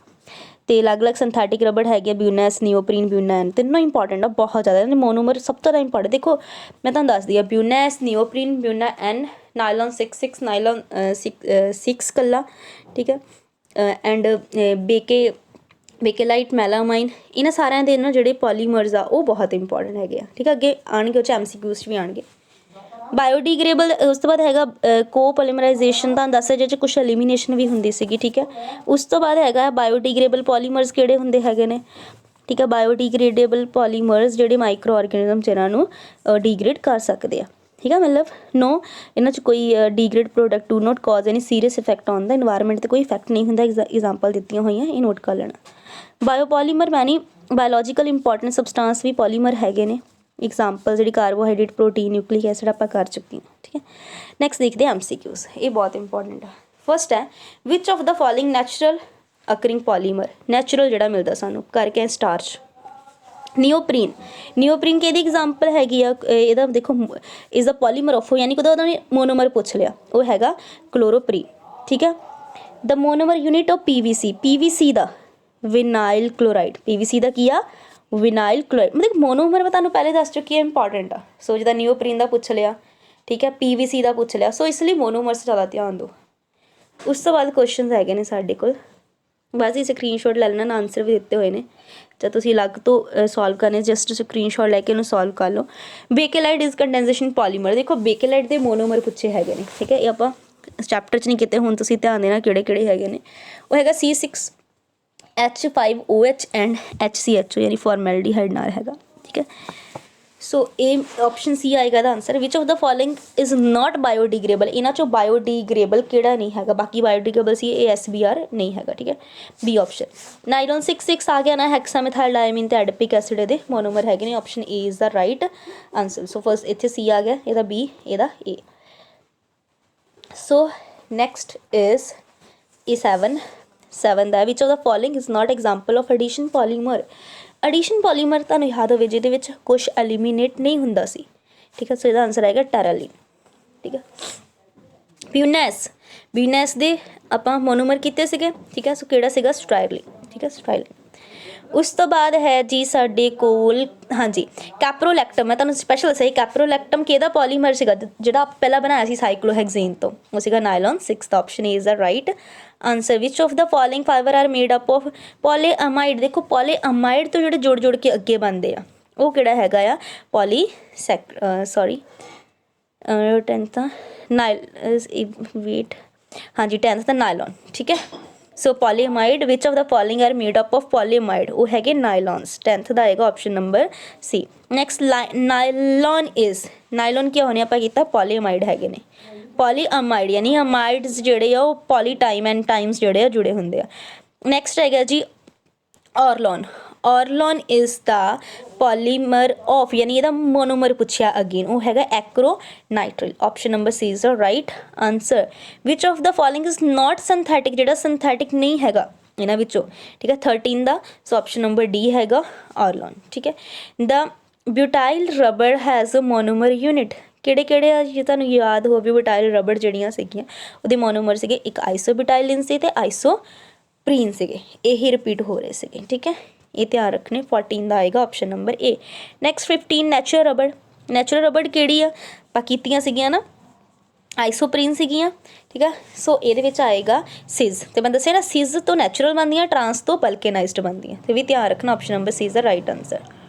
ਅਤੇ ਅਲੱਗ-ਅਲੱਗ ਸਿੰਥੈਟਿਕ ਰਬੜ ਹੈਗੇ ਆ, ਬਿਊਨੈਸ, ਨਿਓਪਰੀਨ, ਬਿਊਨੈਨ, ਤਿੰਨੋਂ ਇੰਪੋਰਟੈਂਟ ਆ ਬਹੁਤ ਜ਼ਿਆਦਾ। ਇਹਨਾਂ ਦੇ ਮੋਨੋਮਰ ਸਭ ਤੋਂ ਜ਼ਿਆਦਾ ਇੰਪੋਰਟੈਂਟ, ਦੇਖੋ ਮੈਂ ਤੁਹਾਨੂੰ ਦੱਸਦੀ ਹਾਂ, ਬਿਊਨੈਸ, ਨਿਓਪਰੀਨ, ਬਿਊਨਾਐਨ, ਨਾਇਲੋਨ 6, ਨਾਇਲੋਨ 6 ਇਕੱਲਾ, ਠੀਕ ਹੈ, ਐਂਡ ਬੇਕੇਲਾਈਟ, ਮੈਲਾਮਾਈਨ, ਇਹਨਾਂ ਸਾਰਿਆਂ ਦੇ ਨਾ ਜਿਹੜੇ ਪੋਲੀਮਰਸ ਆ ਉਹ ਬਹੁਤ ਇੰਪੋਰਟੈਂਟ ਹੈਗੇ ਆ, ਠੀਕ ਹੈ। ਅੱਗੇ ਆਉਣਗੇ ਉਹ 'ਚ MCQs 'ਚ ਵੀ ਆਉਣਗੇ। ਬਾਇਓਡੀਗ੍ਰੇਬਲ, ਉਸ ਤੋਂ ਬਾਅਦ ਹੈਗਾ ਕੋਪੋਲੀਮਰਾਈਜੇਸ਼ਨ, ਤੁਹਾਨੂੰ ਦੱਸਿਆ ਜਿਹਦੇ 'ਚ ਕੁਛ ਐਲੀਮੀਨੇਸ਼ਨ ਵੀ ਹੁੰਦੀ ਸੀਗੀ, ਠੀਕ ਹੈ। ਉਸ ਤੋਂ ਬਾਅਦ ਹੈਗਾ ਬਾਇਓਡੀਗ੍ਰੇਬਲ ਪੋਲੀਮਰਸ ਕਿਹੜੇ ਹੁੰਦੇ ਹੈਗੇ ਨੇ, ਠੀਕ ਹੈ। ਬਾਇਓਡੀਗ੍ਰੇਡੇਬਲ ਪੋਲੀਮਰਸ ਜਿਹੜੇ ਮਾਈਕਰੋ ਆਰਗੈਨਿਜ਼ਮ ਜਿਹਨਾਂ ਨੂੰ ਡੀਗ੍ਰੇਡ ਕਰ ਸਕਦੇ ਆ, ਠੀਕ ਹੈ, ਮਤਲਬ ਨੋ ਇਹਨਾਂ 'ਚ ਕੋਈ degrade product do not cause any serious effect on the environment 'ਤੇ ਕੋਈ ਇਫੈਕਟ ਨਹੀਂ ਹੁੰਦਾ। ਐਗਜ਼ਾਮਪਲ ਦਿੱਤੀਆਂ ਹੋਈਆਂ, ਇਹ ਨੋਟ ਕਰ ਲੈਣਾ। ਬਾਇਓਪੋਲੀਮਰ ਮੈਨੀ ਬਾਇਓਲੋਜੀਕਲ ਇੰਪੋਰਟੈਂਟ ਸਬਸਟਾਂਸ ਵੀ ਪੋਲੀਮਰ ਹੈਗੇ ਨੇ। ਐਗਜ਼ਾਮਪਲ ਜਿਹੜੀ ਕਾਰਬੋਹਾਈਡਰੇਟ, ਪ੍ਰੋਟੀਨ, ਨਿਊਕਲਿਕ ਐਸਿਡ ਆਪਾਂ ਕਰ ਚੁੱਕੇ ਹਾਂ, ਠੀਕ ਹੈ। ਨੈਕਸਟ ਦੇਖਦੇ ਹਾਂ MCQs, ਇਹ ਬਹੁਤ ਇੰਪੋਰਟੈਂਟ ਆ। ਫਸਟ ਹੈ which of the following natural occurring polymer, natural ਜਿਹੜਾ ਮਿਲਦਾ ਸਾਨੂੰ ਕਰਕੇ ਸਟਾਰਚ। ਨਿਓਪਰੀਨ, ਨਿਓਪਰੀਨ ਕਿਹਦੀ ਐਗਜ਼ਾਮਪਲ ਹੈਗੀ ਆ, ਇਹਦਾ ਦੇਖੋ ਇਜ਼ ਦਾ ਪੋਲੀਮਰ ਆਫ, ਯਾਨੀ ਕਿ ਉਹਦਾ ਮੋਨੋਮਰ ਪੁੱਛ ਲਿਆ, ਉਹ ਹੈਗਾ ਕਲੋਰੋਪ੍ਰੀਨ, ਠੀਕ ਹੈ। The monomer unit of PVC the vinyl chloride, PVC ਦਾ ਕੀ ਆ, ਵਿਨਾਇਲ ਕਲੋਰਾਈਡ। ਮਤਲਬ ਮੋਨੋਮਰ ਮੈਂ ਤੁਹਾਨੂੰ ਪਹਿਲੇ ਦੱਸ ਚੁੱਕੀ ਹਾਂ ਇੰਪੋਰਟੈਂਟ ਆ। ਸੋ ਜਿੱਦਾਂ ਨਿਓਪਰੀਨ ਦਾ ਪੁੱਛ ਲਿਆ, ਠੀਕ ਹੈ, PVC ਦਾ ਪੁੱਛ ਲਿਆ, ਸੋ ਇਸ ਲਈ ਮੋਨੋਮਰਸ ਜ਼ਿਆਦਾ ਧਿਆਨ ਦਿਓ। ਉਸ ਤੋਂ ਬਾਅਦ ਕੁਐਸਚਨਸ ਹੈਗੇ ਨੇ ਸਾਡੇ ਕੋਲ, ਬਸ ਇਹ ਸਕਰੀਨਸ਼ਾਟ ਲੈ ਲੈਣਾ, ਨਾ ਆਨਸਰ ਵੀ ਦਿੱਤੇ ਹੋਏ ਨੇ, ਜਾਂ ਤੁਸੀਂ ਅਲੱਗ ਤੋਂ ਸੋਲਵ ਕਰਨੇ, ਜਸਟ ਸਕਰੀਨਸ਼ਾਟ ਲੈ ਕੇ ਉਹਨੂੰ ਸੋਲਵ ਕਰ ਲਓ। ਬੇਕੇਲਾਈਟ ਇਜ਼ ਕੰਡੈਂਸੇਸ਼ਨ ਪੋਲੀਮਰ, ਦੇਖੋ ਬੇਕੇਲਾਈਟ ਦੇ ਮੋਨੋਮਰ ਪੁੱਛੇ ਹੈਗੇ ਨੇ, ਠੀਕ ਹੈ, ਇਹ ਆਪਾਂ ਚੈਪਟਰ 'ਚ ਨਹੀਂ ਕੀਤੇ, ਹੁਣ ਤੁਸੀਂ ਧਿਆਨ ਦੇਣਾ ਕਿਹੜੇ ਕਿਹੜੇ ਹੈਗੇ ਨੇ। ਉਹ ਹੈਗਾ C6H5OH ਐਂਡ HCHO, ਯਾਨੀ ਫਾਰਮੈਲਡੀਹਾਈਡ ਨਾਲ ਹੈਗਾ, ਠੀਕ ਹੈ। ਸੋ ਇਹ ਆਪਸ਼ਨ ਸੀ ਆਏਗਾ the answer. Which of the following is not biodegradable, ਇਹਨਾਂ 'ਚੋਂ ਬਾਇਓਡੀਗ੍ਰੇਬਲ ਕਿਹੜਾ ਨਹੀਂ ਹੈਗਾ, ਬਾਕੀ ਬਾਇਓਡੀਗ੍ਰੇਬਲ ਸੀ, ASBR ਨਹੀਂ ਹੈਗਾ, ਠੀਕ ਹੈ, B ਆਪਸ਼ਨ। ਨਾਇਲੋਨ 6 ਆ ਗਿਆ ਨਾ, ਹੈਕਸਾਮੈਥਾਈਲਡਾਇਮੀਨ ਤੇ ਐਡਿਪਿਕ ਐਸਿਡ ਇਹਦੇ ਮੋਨੋਮਰ ਹੈਗੇ ਨੇ, option A is the right answer. So first ਇੱਥੇ C ਆ ਗਿਆ, ਇਹਦਾ B, ਇਹਦਾ A। ਸੋ ਨੈਕਸਟ ਇਜ਼ ਇਹ 7 ਦਾ which of the following is not example of addition polymer. Addition polymer ਤੁਹਾਨੂੰ ਯਾਦ ਹੋਵੇ ਜਿਹਦੇ ਵਿੱਚ ਕੁਛ ਐਲੀਮੀਨੇਟ ਨਹੀਂ ਹੁੰਦਾ ਸੀ, ਠੀਕ ਹੈ, ਸੋ ਇਹਦਾ ਆਨਸਰ ਆਏਗਾ ਟੈਰਾਲੀਨ, ਠੀਕ ਹੈ। ਬਿਊਨੈਸ ਦੇ ਆਪਾਂ ਮੋਨੋਮਰ ਕੀਤੇ ਸੀਗੇ, ਠੀਕ ਹੈ, ਸੋ ਕਿਹੜਾ ਸੀਗਾ, ਸਟਰਾਈਲਿਨ, ਠੀਕ ਹੈ, ਸਟਰਾਈਲਿਨ। ਉਸ ਤੋਂ ਬਾਅਦ ਹੈ ਜੀ ਸਾਡੇ ਕੋਲ, ਹਾਂਜੀ, ਕੈਪਰੋਲੈਕਟਮ। ਮੈਂ ਤੁਹਾਨੂੰ ਸਪੈਸ਼ਲ ਦੱਸਿਆ ਕੈਪਰੋਲੈਕਟਮ ਕਿਹਦਾ ਪੋਲੀਮਰ ਸੀਗਾ, ਜਿਹੜਾ ਆਪਾਂ ਪਹਿਲਾਂ ਬਣਾਇਆ ਸੀ ਸਾਈਕਲੋਹੈਕਜ਼ੇਨ ਤੋਂ, ਉਹ ਸੀਗਾ ਨਾਇਲੋਨ 6 ਦਾ option is the right answer. Which of the following fibre are made up of polyamide, ਦੇਖੋ ਪੋਲੀਅਮਾਈਡ ਤੋਂ ਜਿਹੜੇ ਜੋੜ ਕੇ ਅੱਗੇ ਬਣਦੇ ਆ, ਉਹ ਕਿਹੜਾ ਹੈਗਾ ਆ ਸੌਰੀ 10th ਵੇਟ ਹਾਂਜੀ 10th ਦਾ ਨਾਇਲॉन ਠੀਕ ਹੈ। So polyamide which of the following are made up of polyamide, ਉਹ ਹੈਗੇ ਨਾਇਲॉन्स। 10th ਦਾ ਆਏਗਾ option number C. Next nylon ਕੀ ਹੋਣੇ ਆਪਾਂ ਕੀਤਾ ਪੋਲੀਅਮਾਈਡ ਹੈਗੇ ਨੇ। ਪੋਲੀਅਮਾਈਡ ਯਾਨੀ ਅਮਾਈਡਸ ਜਿਹੜੇ ਆ ਉਹ ਪੋਲੀਟਾਈਮ ਐਂਡ ਟਾਈਮਸ ਜਿਹੜੇ ਆ ਜੁੜੇ ਹੁੰਦੇ ਆ। ਨੈਕਸਟ ਹੈਗਾ ਜੀ orlon is the polymer of ਯਾਨੀ ਇਹਦਾ ਮੋਨੋਮਰ ਪੁੱਛਿਆ ਅਗੇਨ, ਉਹ ਹੈਗਾ acrylonitrile. Option number C is the right answer. Which of the following is not synthetic, ਜਿਹੜਾ ਸਿੰਥੈਟਿਕ ਨਹੀਂ ਹੈਗਾ ਇਹਨਾਂ ਵਿੱਚੋਂ ਠੀਕ ਹੈ 13 ਦਾ। ਸੋ ਆਪਸ਼ਨ ਨੰਬਰ ਡੀ ਹੈਗਾ ਔਰਲੋਨ ਠੀਕ ਹੈ। The butyl rubber has a monomer unit, ਕਿਹੜੇ ਕਿਹੜੇ ਆ ਜੇ ਤੁਹਾਨੂੰ ਯਾਦ ਹੋਵੇ ਬਿਊਟਾਈਲ ਰਬੜ ਜਿਹੜੀਆਂ ਸੀਗੀਆਂ ਉਹਦੇ ਮੋਨੋਮਰ ਸੀਗੇ, ਇੱਕ ਆਈਸੋਬਿਊਟਾਈਲਿਨ ਸੀ ਤੇ ਆਈਸੋਪ੍ਰੀਨ ਸੀਗੇ, ਇਹੀ ਰਿਪੀਟ ਹੋ ਰਹੇ ਸੀਗੇ ਠੀਕ ਹੈ। ਇਹ ਧਿਆਨ ਰੱਖਣੇ। 14 ਦਾ ਆਏਗਾ ਆਪਸ਼ਨ ਨੰਬਰ ਏ। ਨੈਕਸਟ 15 ਨੈਚੁਰਲ ਰਬੜ ਕਿਹੜੀ ਆ ਆਪਾਂ ਕੀਤੀਆਂ ਸੀਗੀਆਂ ਨਾ, ਆਈਸੋਪ੍ਰੀਨ ਸੀਗੀਆਂ ਠੀਕ ਆ। ਸੋ ਇਹਦੇ ਵਿੱਚ ਆਏਗਾ ਸਿਜ਼, ਤੇ ਮੈਂ ਦੱਸਿਆ ਨਾ ਸਿਜ਼ ਤੋਂ ਨੈਚੁਰਲ ਬਣਦੀਆਂ, ਟਰਾਂਸ ਤੋਂ ਬਲਕੇਨਾਈਜ਼ਡ ਬਣਦੀਆਂ, ਤੇ ਵੀ ਧਿਆਨ ਰੱਖਣਾ। Option number C is the right answer.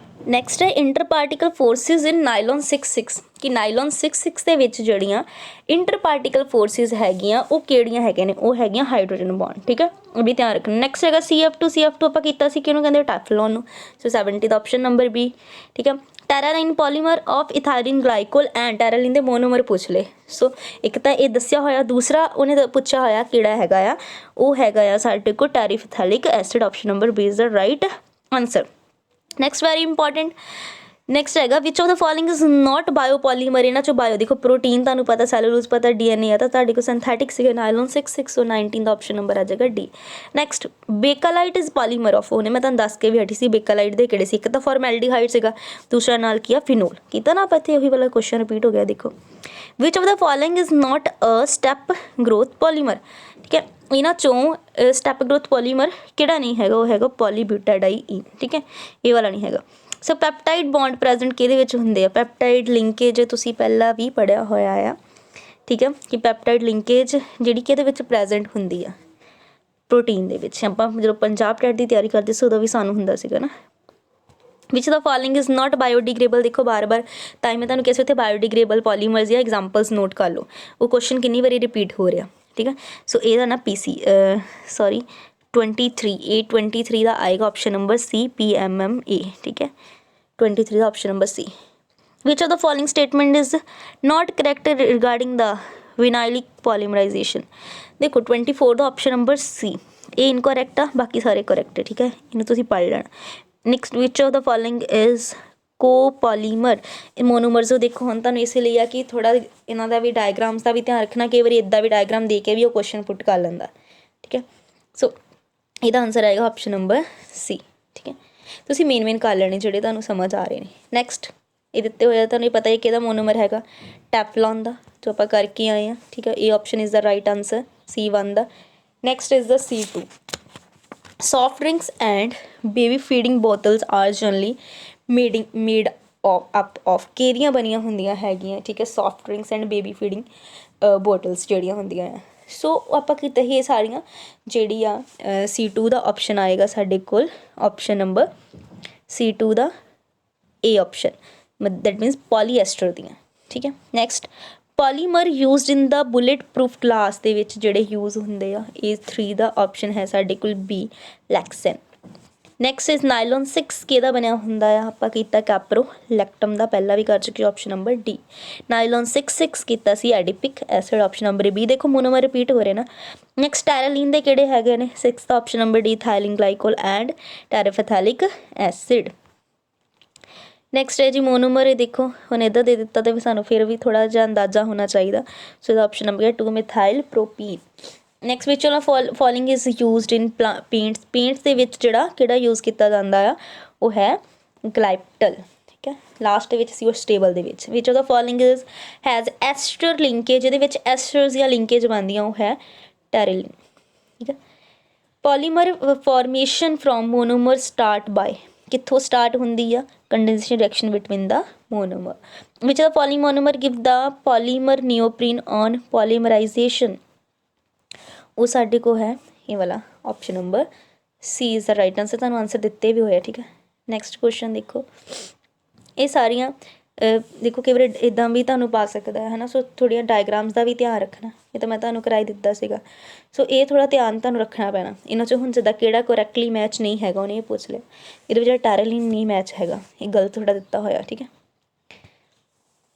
Next ਹੈ ਇੰਟਰ ਪਾਰਟੀਕਲ ਫੋਰਸਿਸ ਇਨ ਨਾਈਲੋਨ 66 ਕਿ ਨਾਈਲੋਨ 66 ਦੇ ਵਿੱਚ ਜਿਹੜੀਆਂ ਇੰਟਰ ਪਾਰਟੀਕਲ ਫੋਰਸਿਸ ਹੈਗੀਆਂ ਉਹ ਕਿਹੜੀਆਂ ਹੈਗੇ ਨੇ, ਉਹ ਹੈਗੀਆਂ ਹਾਈਡਰੋਜਨ ਬੌਂਡ ਠੀਕ ਹੈ, ਉਹ ਵੀ ਧਿਆਨ ਰੱਖਣਾ। ਨੈਕਸਟ ਹੈਗਾ CF2 ਆਪਾਂ ਕੀਤਾ ਸੀ ਕਿਹਨੂੰ ਕਹਿੰਦੇ ਟੈਫਲੋਨ ਨੂੰ। ਸੋ 70 ਦਾ ਆਪਸ਼ਨ ਨੰਬਰ ਬੀ ਠੀਕ ਹੈ। ਟੈਰਾਲਾਈਨ ਪੋਲੀਮਰ ਆਫ ਇਥਾਈਲਿਨ ਗਲਾਈਕੋਲ ਐਂਡ ਟੈਰਾਲੀਨ ਦੇ ਮੋਨੋਮਰ ਪੁੱਛ ਲਏ। ਸੋ ਇੱਕ ਤਾਂ ਇਹ ਦੱਸਿਆ ਹੋਇਆ, ਦੂਸਰਾ ਉਹਨੇ ਪੁੱਛਿਆ ਹੋਇਆ ਕਿਹੜਾ ਹੈਗਾ ਆ, ਉਹ ਹੈਗਾ ਆ ਸਾਡੇ ਕੋਲ terephthalic acid. Option number B is the right answer. Next very important next ਹੈਗਾ which of the following is not biopolymer. ਇਹਨਾਂ 'ਚੋਂ ਬਾਇਓ ਦੇਖੋ ਪ੍ਰੋਟੀਨ ਤੁਹਾਨੂੰ ਪਤਾ, ਸੈਲੂਲੋਜ਼ ਪਤਾ, DNA ਆ ਤਾਂ ਤੁਹਾਡੇ ਕੋਲ ਸਿੰਥੈਟਿਕ ਸੀਗਾ ਨਾਈਲੋਨ 66। ਸੋ 19 ਦਾ ਆਪਸ਼ਨ ਨੰਬਰ ਆ ਜਾਏਗਾ D. Next ਬੇਕਾਲਾਈਟ is polymer of, ਉਹਨੇ ਮੈਂ ਤੁਹਾਨੂੰ ਦੱਸ ਕੇ ਵੀ ਹਟੀ ਸੀ ਬੇਕਾਲਾਈਟ ਦੇ ਕਿਹੜੇ ਸੀ, ਇੱਕ ਤਾਂ ਫਾਰਮੈਲਡੀਹਾਈਡ ਸੀਗਾ, ਦੂਸਰਾ ਨਾਲ ਕੀ ਆ ਫਿਨੋਲ ਕੀਤਾ ਨਾ ਆਪਾਂ ਇੱਥੇ, ਉਹੀ ਵਾਲਾ ਕੁਐਸਚਨ ਰਿਪੀਟ ਹੋ ਗਿਆ ਦੇਖੋ। Which of the following is not a step growth polymer ਠੀਕ ਹੈ। ਇਹਨਾਂ 'ਚੋਂ ਸਟੈਪ ਗਰੋਥ ਪੋਲੀਮਰ ਕਿਹੜਾ ਨਹੀਂ ਹੈਗਾ, ਉਹ ਹੈਗਾ ਪੋਲੀਬਿਊਟਾਡਾਈਨ ਠੀਕ ਹੈ, ਇਹ ਵਾਲਾ ਨਹੀਂ ਹੈਗਾ। ਸੋ ਪੈਪਟਾਈਡ ਬੌਂਡ ਪ੍ਰੈਜੈਂਟ ਕਿਹਦੇ ਵਿੱਚ ਹੁੰਦੇ ਆ, ਪੈਪਟਾਈਡ ਲਿੰਕੇਜ ਤੁਸੀਂ ਪਹਿਲਾਂ ਵੀ ਪੜ੍ਹਿਆ ਹੋਇਆ ਆ ਠੀਕ ਹੈ, ਕਿ ਪੈਪਟਾਈਡ ਲਿੰਕੇਜ ਜਿਹੜੀ ਕਿ ਇਹਦੇ ਵਿੱਚ ਪ੍ਰੈਜੈਂਟ ਹੁੰਦੀ ਆ ਪ੍ਰੋਟੀਨ ਦੇ ਵਿੱਚ। ਆਪਾਂ ਜਦੋਂ ਪੰਜਾਬ ਟੈਟ ਦੀ ਤਿਆਰੀ ਕਰਦੇ ਸੀ ਉਦੋਂ ਵੀ ਸਾਨੂੰ ਹੁੰਦਾ ਸੀਗਾ ਨਾ। ਵਿਚ ਦਾ ਫੋਲੋਇੰਗ ਇਜ਼ ਨॉट ਬਾਇਓਡੀਗ੍ਰੇਬਲ, ਦੇਖੋ ਬਾਰ-ਬਾਰ ਤਾਂ ਹੀ ਮੈਂ ਤੁਹਾਨੂੰ ਕਿਸੇ ਉੱਥੇ ਬਾਇਓਡੀਗ੍ਰੇਬਲ ਪੋਲੀਮਰਸ ਜਾਂ ਐਗਜ਼ਾਮਪਲਸ ਨੋਟ ਕਰ ਲਓ, ਉਹ ਕੁਐਸਚਨ ਕਿੰਨੀ ਵਾਰੀ ਰਿਪੀਟ ਹੋ ਰਿਹਾ ਠੀਕ ਹੈ। ਸੋ ਇਹਦਾ ਨਾ ਸੌਰੀ 23 ਦਾ ਆਏਗਾ ਆਪਸ਼ਨ ਨੰਬਰ ਸੀ PMMA ਠੀਕ ਹੈ। 23 ਦਾ option number C. Which of the following statement is not correct regarding the vinylic polymerization, ਦੇਖੋ 24 ਦਾ ਆਪਸ਼ਨ ਨੰਬਰ ਸੀ, ਇਹ ਇਨਕੋਰੈਕਟ ਆ, ਬਾਕੀ ਸਾਰੇ ਕਰੈਕਟ ਹੈ ਠੀਕ ਹੈ, ਇਹਨੂੰ ਤੁਸੀਂ ਪੜ੍ਹ ਲੈਣਾ। Next which of the following is copolymer monomers, ਦੇਖੋ ਹੁਣ ਤੁਹਾਨੂੰ ਇਸ ਲਈ ਆ ਕਿ ਥੋੜ੍ਹਾ ਇਹਨਾਂ ਦਾ ਵੀ ਡਾਇਗਰਾਮਸ ਦਾ ਵੀ ਧਿਆਨ ਰੱਖਣਾ, ਕਈ ਵਾਰੀ ਇੱਦਾਂ ਵੀ ਡਾਇਗਰਾਮ ਦੇ ਕੇ ਵੀ ਉਹ ਕੁਐਸਚਨ ਪੁੱਟ ਕਰ ਲੈਂਦਾ ਠੀਕ ਹੈ। ਸੋ ਇਹਦਾ ਆਨਸਰ ਆਏਗਾ ਆਪਸ਼ਨ ਨੰਬਰ ਸੀ ਠੀਕ ਹੈ। ਤੁਸੀਂ ਮੇਨ ਕਰ ਲੈਣੇ ਜਿਹੜੇ ਤੁਹਾਨੂੰ ਸਮਝ ਆ ਰਹੇ ਨੇ। ਨੈਕਸਟ ਇਹ ਦਿੱਤੇ ਹੋਇਆ ਤੁਹਾਨੂੰ ਪਤਾ ਹੈ ਕਿ ਇਹਦਾ ਮੋਨੋਮਰ ਹੈਗਾ ਟੈਫਲੋਨ ਦਾ, ਜੋ ਆਪਾਂ ਕਰਕੇ ਆਏ ਹਾਂ ਠੀਕ ਹੈ। ਇਹ option is the right answer C1 the. Next is the C2 soft drinks and baby feeding bottles are generally made up of ਕਿਹੜੀਆਂ ਬਣੀਆਂ ਹੁੰਦੀਆਂ ਹੈਗੀਆਂ ਠੀਕ ਹੈ, soft drinks and baby feeding bottles ਜਿਹੜੀਆਂ ਹੁੰਦੀਆਂ ਆ। ਸੋ ਆਪਾਂ ਕੀਤਾ ਹੀ ਇਹ ਸਾਰੀਆਂ ਜਿਹੜੀ ਆ C2 ਦਾ ਆਪਸ਼ਨ ਆਏਗਾ ਸਾਡੇ ਕੋਲ, ਆਪਸ਼ਨ ਨੰਬਰ C2 ਦਾ A option, that means polyester ਦੀਆਂ ਠੀਕ ਹੈ। Next polymer used in the bullet proof glass ਦੇ ਵਿੱਚ ਜਿਹੜੇ ਯੂਜ਼ ਹੁੰਦੇ ਆ, ਇਹ 3 ਦਾ ਆਪਸ਼ਨ ਹੈ ਸਾਡੇ ਕੋਲ B ਲੈਕਸਨ। ਨੈਕਸਟ ਇਜ਼ ਨਾਈਲੋਨ 6 ਕਿਹਦਾ ਬਣਿਆ ਹੁੰਦਾ ਆ, ਆਪਾਂ ਕੀਤਾ ਕੈਪਰੋਲੈਕਟਮ ਦਾ, ਪਹਿਲਾਂ ਵੀ ਕਰ ਚੁੱਕੇ ਆਪਸ਼ਨ ਨੰਬਰ D। ਨਾਈਲੋਨ 6 ਕੀਤਾ ਸੀ ਐਡੀਪਿਕ ਐਸਿਡ, ਆਪਸ਼ਨ ਨੰਬਰ B। ਦੇਖੋ ਮੋਨੋਮਰ ਰਿਪੀਟ ਹੋ ਰਹੇ ਨਾ। ਨੈਕਸਟ ਟੈਰਾਲੀਨ ਦੇ ਕਿਹੜੇ ਹੈਗੇ ਨੇ, 6 ਦਾ option number D ethylene glycol and terephthalic acid. Next ਹੈ ਜੀ ਮੋਨੋਮਰ, ਇਹ ਦੇਖੋ ਹੁਣ ਇੱਦਾਂ ਦੇ ਦਿੱਤਾ ਤੇ ਸਾਨੂੰ ਫਿਰ ਵੀ ਥੋੜ੍ਹਾ ਜਿਹਾ ਅੰਦਾਜ਼ਾ ਹੋਣਾ ਚਾਹੀਦਾ। ਸੋ ਇਹਦਾ ਆਪਸ਼ਨ ਨੰਬਰ ਹੈ 2 methyl propene. Next which following is used in paints ਦੇ ਵਿੱਚ ਜਿਹੜਾ ਕਿਹੜਾ ਯੂਜ਼ ਕੀਤਾ ਜਾਂਦਾ ਆ, ਉਹ ਹੈ ਗਲਾਈਪਟਲ ਠੀਕ ਹੈ। ਲਾਸਟ ਦੇ ਵਿੱਚ ਸੀ ਉਹ ਸਟੇਬਲ ਦੇ ਵਿੱਚ। ਵਿਚ of the following is has Aster linkage, ਇਹਦੇ ਵਿੱਚ ਐਸਟਰਸ ਜਾਂ ਲਿੰਕੇਜ ਬਣਦੀਆਂ, ਉਹ ਹੈ ਟੈਰਾਲੀਨ ਠੀਕ ਹੈ। Polymer formation from monomer start by, ਕਿੱਥੋਂ ਸਟਾਰਟ ਹੁੰਦੀ ਆ, condensation reaction between the monomer. Which the following monomer give the polymer neoprene on polymerization, ਉਹ ਸਾਡੇ ਕੋਲ ਹੈ ਇਹ ਵਾਲਾ option number C is the right answer. ਤੁਹਾਨੂੰ ਆਨਸਰ ਦਿੱਤੇ ਵੀ ਹੋਇਆ ਠੀਕ ਹੈ। ਨੈਕਸਟ ਕੁਐਸਚਨ ਦੇਖੋ ਇਹ ਸਾਰੀਆਂ ਦੇਖੋ ਕਈ ਵਾਰ ਇੱਦਾਂ ਵੀ ਤੁਹਾਨੂੰ ਪਾ ਸਕਦਾ ਹੈ ਨਾ, ਸੋ ਥੋੜ੍ਹੀਆਂ ਡਾਇਗਰਾਮਸ ਦਾ ਵੀ ਧਿਆਨ ਰੱਖਣਾ। ਇਹ ਤਾਂ ਮੈਂ ਤੁਹਾਨੂੰ ਕਰਾਈ ਦਿੱਤਾ ਸੀਗਾ, ਸੋ ਇਹ ਥੋੜ੍ਹਾ ਧਿਆਨ ਤੁਹਾਨੂੰ ਰੱਖਣਾ ਪੈਣਾ ਇਹਨਾਂ 'ਚੋਂ। ਹੁਣ ਜਿੱਦਾਂ ਕਿਹੜਾ ਕਰੈਕਟਲੀ ਮੈਚ ਨਹੀਂ ਹੈਗਾ ਉਹਨੇ ਇਹ ਪੁੱਛ ਲਿਆ, ਇਹਦੇ ਵਿੱਚ ਟੈਰਲਿਨ ਨਹੀਂ ਮੈਚ ਹੈਗਾ, ਇਹ ਗਲਤ ਥੋੜ੍ਹਾ ਦਿੱਤਾ ਹੋਇਆ, ਠੀਕ ਹੈ।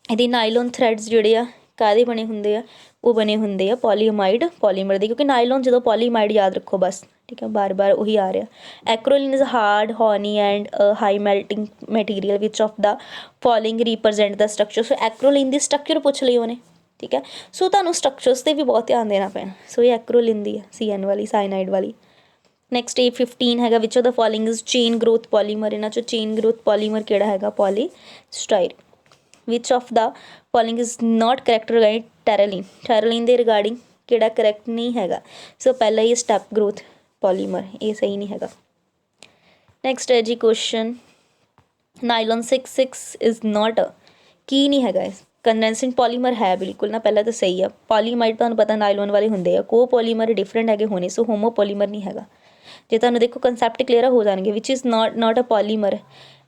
ਇਹਦੀ ਨਾਈਲੋਨ ਥਰੈਡਸ ਜਿਹੜੇ ਆ ਕਾਹਦੇ ਬਣੇ ਹੁੰਦੇ ਆ, ਉਹ ਬਣੇ ਹੁੰਦੇ ਆ ਪੋਲੀਅਮਾਈਡ ਪੋਲੀਮਰ ਦੇ, ਕਿਉਂਕਿ ਨਾਈਲੋਨ ਜਦੋਂ ਪੋਲੀਮਾਈਡ ਯਾਦ ਰੱਖੋ ਬਸ, ਠੀਕ ਹੈ, ਬਾਰ ਬਾਰ ਉਹੀ ਆ ਰਿਹਾ। Acrolein is hard horny and high melting material which of the following represent the structure. So acrolein ਦੀ ਸਟਰਕਚਰ ਪੁੱਛ ਲਈ ਉਹਨੇ, ਠੀਕ ਹੈ। ਸੋ ਤੁਹਾਨੂੰ ਸਟਰਕਚਰਸ 'ਤੇ ਵੀ ਬਹੁਤ ਧਿਆਨ ਦੇਣਾ ਪੈਣਾ। ਸੋ ਇਹ ਐਕਰੋਲਿਨ ਦੀ ਆ, CN ਵਾਲੀ, ਸਾਇਨਾਈਡ ਵਾਲੀ। ਨੈਕਸਟ A15 ਹੈਗਾ which of the following is chain growth polymer. ਇਹਨਾਂ 'ਚੋਂ ਚੇਨ ਗਰੋਥ ਪੋਲੀਮਰ ਕਿਹੜਾ ਹੈਗਾ, polystyrene. Which of the following is not correct regarding terylene. Terylene ਦੇ ਰਿਗਾਰਡਿੰਗ ਕਿਹੜਾ ਕਰੈਕਟ ਨਹੀਂ ਹੈਗਾ। ਸੋ ਪਹਿਲਾਂ ਹੀ ਸਟੈਪ ਗਰੋਥ ਪੋਲੀਮਰ, ਇਹ ਸਹੀ ਨਹੀਂ ਹੈਗਾ। ਨੈਕਸਟ ਹੈ ਜੀ ਕੁਐਸਚਨ, ਨਾਈਲੋਨ 66 ਇਜ਼ ਨਾਟ ਕੀ ਨਹੀਂ ਹੈਗਾ। ਕੰਡੈਂਸਿੰਗ ਪੋਲੀਮਰ ਹੈ ਬਿਲਕੁਲ ਨਾ, ਪਹਿਲਾਂ ਤਾਂ ਸਹੀ ਆ। ਪੋਲੀਮਾਈਡ ਤੁਹਾਨੂੰ ਪਤਾ ਨਾਈਲੋਨ ਵਾਲੇ ਹੁੰਦੇ ਆ, ਕੋ ਪੋਲੀਮਰ ਡਿਫਰੈਂਟ ਹੈਗੇ ਹੋਣੇ, ਸੋ ਹੋਮੋ ਪੋਲੀਮਰ ਨਹੀਂ ਹੈਗਾ। ਜੇ ਤੁਹਾਨੂੰ ਦੇਖੋ ਕੰਸੈਪਟ ਕਲੀਅਰ ਹੋ ਜਾਣਗੇ। Which is not a polymer,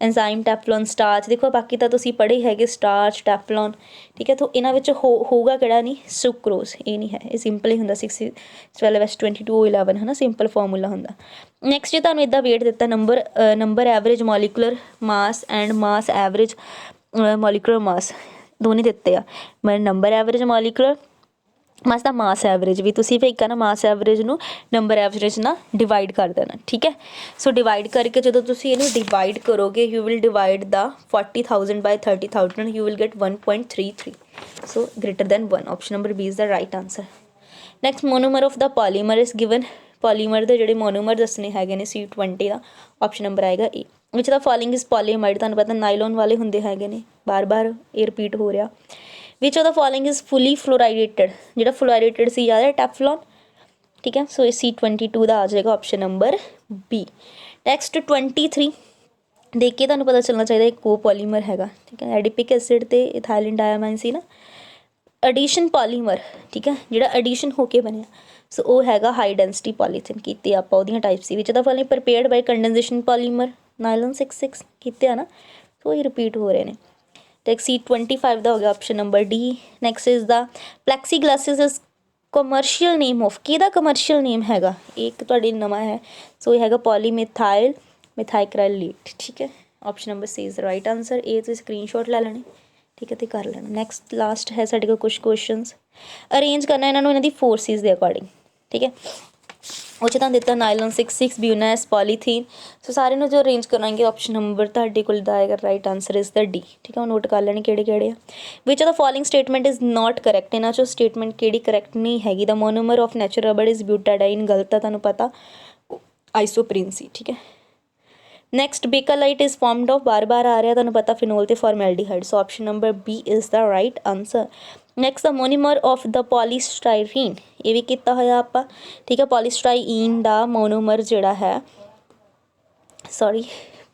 enzyme, Teflon, starch. ਦੇਖੋ ਬਾਕੀ ਤਾਂ ਤੁਸੀਂ ਪੜ੍ਹੇ ਹੈਗੇ, ਸਟਾਰਚ, ਟੈਫਲੋਨ, ਠੀਕ ਹੈ। ਤਾਂ ਇਹਨਾਂ ਵਿੱਚ ਹੋਊਗਾ ਕਿਹੜਾ ਨਹੀਂ, ਸੁਕਰੋਜ਼, ਇਹ ਨਹੀਂ ਹੈ। ਇਹ ਸਿੰਪਲ ਹੀ ਹੁੰਦਾ 6 12 22 11 ਹੈ ਨਾ, ਸਿੰਪਲ ਫਾਰਮੂਲਾ ਹੁੰਦਾ। ਨੈਕਸਟ ਜੇ ਤੁਹਾਨੂੰ ਇੱਦਾਂ ਵੇਟ ਦਿੱਤਾ, number average molecular mass and mass average molecular mass ਦੋਨੇ ਦਿੱਤੇ ਆ। ਮੈਂ ਨੰਬਰ ਐਵਰੇਜ ਮੋਲੀਕੂਲਰ ਮਾਸ ਦਾ ਮਾਸ ਐਵਰੇਜ ਵੀ ਤੁਸੀਂ ਫਿਰ ਇੱਕ ਨਾ ਮਾਸ ਐਵਰੇਜ ਨੂੰ ਨੰਬਰ ਐਵਰੇਜ ਨਾਲ ਡਿਵਾਈਡ ਕਰ ਦੇਣਾ, ਠੀਕ ਹੈ। ਸੋ ਡਿਵਾਈਡ ਕਰਕੇ ਜਦੋਂ ਤੁਸੀਂ ਇਹਨੂੰ ਡਿਵਾਈਡ ਕਰੋਗੇ, you will divide the 40,000 by 30,000, you will get 1.33। So greater than 1, option number B is the right answer. Next monomer of the polymer is given. Polymer ਦੇ ਜਿਹੜੇ ਮੋਨੋਮਰ ਦੱਸਣੇ ਹੈਗੇ ਨੇ C20 ਦਾ, ਆਪਸ਼ਨ ਨੰਬਰ ਆਏਗਾ A। Which the following is polyamide, ਤੁਹਾਨੂੰ ਪਤਾ nylon ਵਾਲੇ ਹੁੰਦੇ ਹੈਗੇ ਨੇ, ਬਾਰ ਬਾਰ ਇਹ ਰਿਪੀਟ ਹੋ ਰਿਹਾ। Which of the following is fully fluoridated, ਜਿਹੜਾ ਫਲੋਰਾਈਡੇਟਡ ਸੀ ਯਾਦ ਹੈ, ਟੈਫਲੋਨ, ਠੀਕ ਹੈ। ਸੋ ਇਹ C22 ਦਾ ਆ ਜਾਏਗਾ, ਆਪਸ਼ਨ ਨੰਬਰ B। ਨੈਕਸਟ 23 ਦੇਖ ਕੇ ਤੁਹਾਨੂੰ ਪਤਾ ਚੱਲਣਾ ਚਾਹੀਦਾ ਇਹ ਕੋ ਪੋਲੀਮਰ ਹੈਗਾ, ਠੀਕ ਹੈ। ਐਡੀਪਿਕ ਐਸਿਡ ਤੇ ਇਥਾਈਲਿਨ ਡਾਇਆਮਾਈਨ ਸੀ ਨਾ, ਐਡੀਸ਼ਨ ਪੋਲੀਮਰ, ਠੀਕ ਹੈ, ਜਿਹੜਾ ਐਡੀਸ਼ਨ ਹੋ ਕੇ ਬਣਿਆ। ਸੋ ਉਹ ਹੈਗਾ ਹਾਈ ਡੈਂਸਿਟੀ ਪੋਲੀਥੀਨ। ਕੀਤੇ ਆਪਾਂ ਉਹਦੀਆਂ ਟਾਈਪ ਸੀ। Which the following prepared by condensation polymer, nylon 66 ਕੀਤੇ ਆ ਨਾ, ਸੋ ਇਹ ਰਿਪੀਟ ਹੋ ਰਹੇ ਨੇ। ਤੇ C25 ਦਾ ਹੋ ਗਿਆ, option number D। Next is the plexiglasses is commercial name of, ਕਿਹਦਾ ਕਮਰਸ਼ੀਅਲ ਨੇਮ ਹੈਗਾ, ਇਹ ਇੱਕ ਤੁਹਾਡੀ ਨਵਾਂ ਹੈ। ਸੋ ਇਹ ਹੈਗਾ ਪੋਲੀਮਿਥਾਈਲ ਮਿਥਾਈਕ੍ਰਾਈਲੇਟ, ਠੀਕ ਹੈ। Option number C is the right answer. ਇਹ ਤੁਸੀਂ ਸਕਰੀਨਸ਼ਾਟ ਲੈ ਲੈਣੇ, ਠੀਕ ਹੈ, ਅਤੇ ਕਰ ਲੈਣਾ। ਨੈਕਸਟ ਲਾਸਟ ਹੈ ਸਾਡੇ ਕੋਲ ਕੁਛ ਕੁਐਸਚਨਸ, ਅਰੇਂਜ ਕਰਨਾ ਇਹਨਾਂ ਨੂੰ ਇਹਨਾਂ ਦੀ ਫੋਰਸਿਸ ਦੇ ਅਕੋਰਡਿੰਗ, ਠੀਕ ਹੈ। ਉਹ 'ਚ ਤੁਹਾਨੂੰ ਦਿੱਤਾ ਨਾਈਲੋਨ 66 ਬਿਊਨੈਸ ਪੋਲੀਥੀਨ। ਸੋ ਸਾਰੇ ਨੂੰ ਜੋ ਅਰੇਂਜ ਕਰਾਂਗੇ, ਆਪਸ਼ਨ ਨੰਬਰ ਤੁਹਾਡੇ ਕੋਲ ਦਾ ਆਏਗਾ right answer is the D, ਠੀਕ ਹੈ। ਉਹ ਨੋਟ ਕਰ ਲੈਣੇ ਕਿਹੜੇ ਕਿਹੜੇ ਆ। Which the following statement is not correct, ਇਹਨਾਂ 'ਚੋਂ ਸਟੇਟਮੈਂਟ ਕਿਹੜੀ ਕਰੈਕਟ ਨਹੀਂ ਹੈਗੀ। The monomer of natural rubber is butadiene, ਗਲਤ ਆ, ਤੁਹਾਨੂੰ ਪਤਾ ਆਈਸੋਪ੍ਰੀਨ ਸੀ, ਠੀਕ ਹੈ। ਨੈਕਸਟ ਬੇਕਾਲਾਈਟ ਇਜ਼ ਫਾਰਮਡ ਆਫ, ਬਾਰ ਬਾਰ ਆ ਰਿਹਾ ਤੁਹਾਨੂੰ ਪਤਾ, ਫਿਨੋਲ ਤੇ formaldehyde. So option number B is the right answer. Next the monomer of the polystyrene, ਇਹ ਵੀ ਕੀਤਾ ਹੋਇਆ ਆਪਾਂ, ਠੀਕ ਹੈ। ਪੋਲੀਸਟਾਈਰੀਨ ਦਾ ਮੋਨੋਮਰ ਜਿਹੜਾ ਹੈ,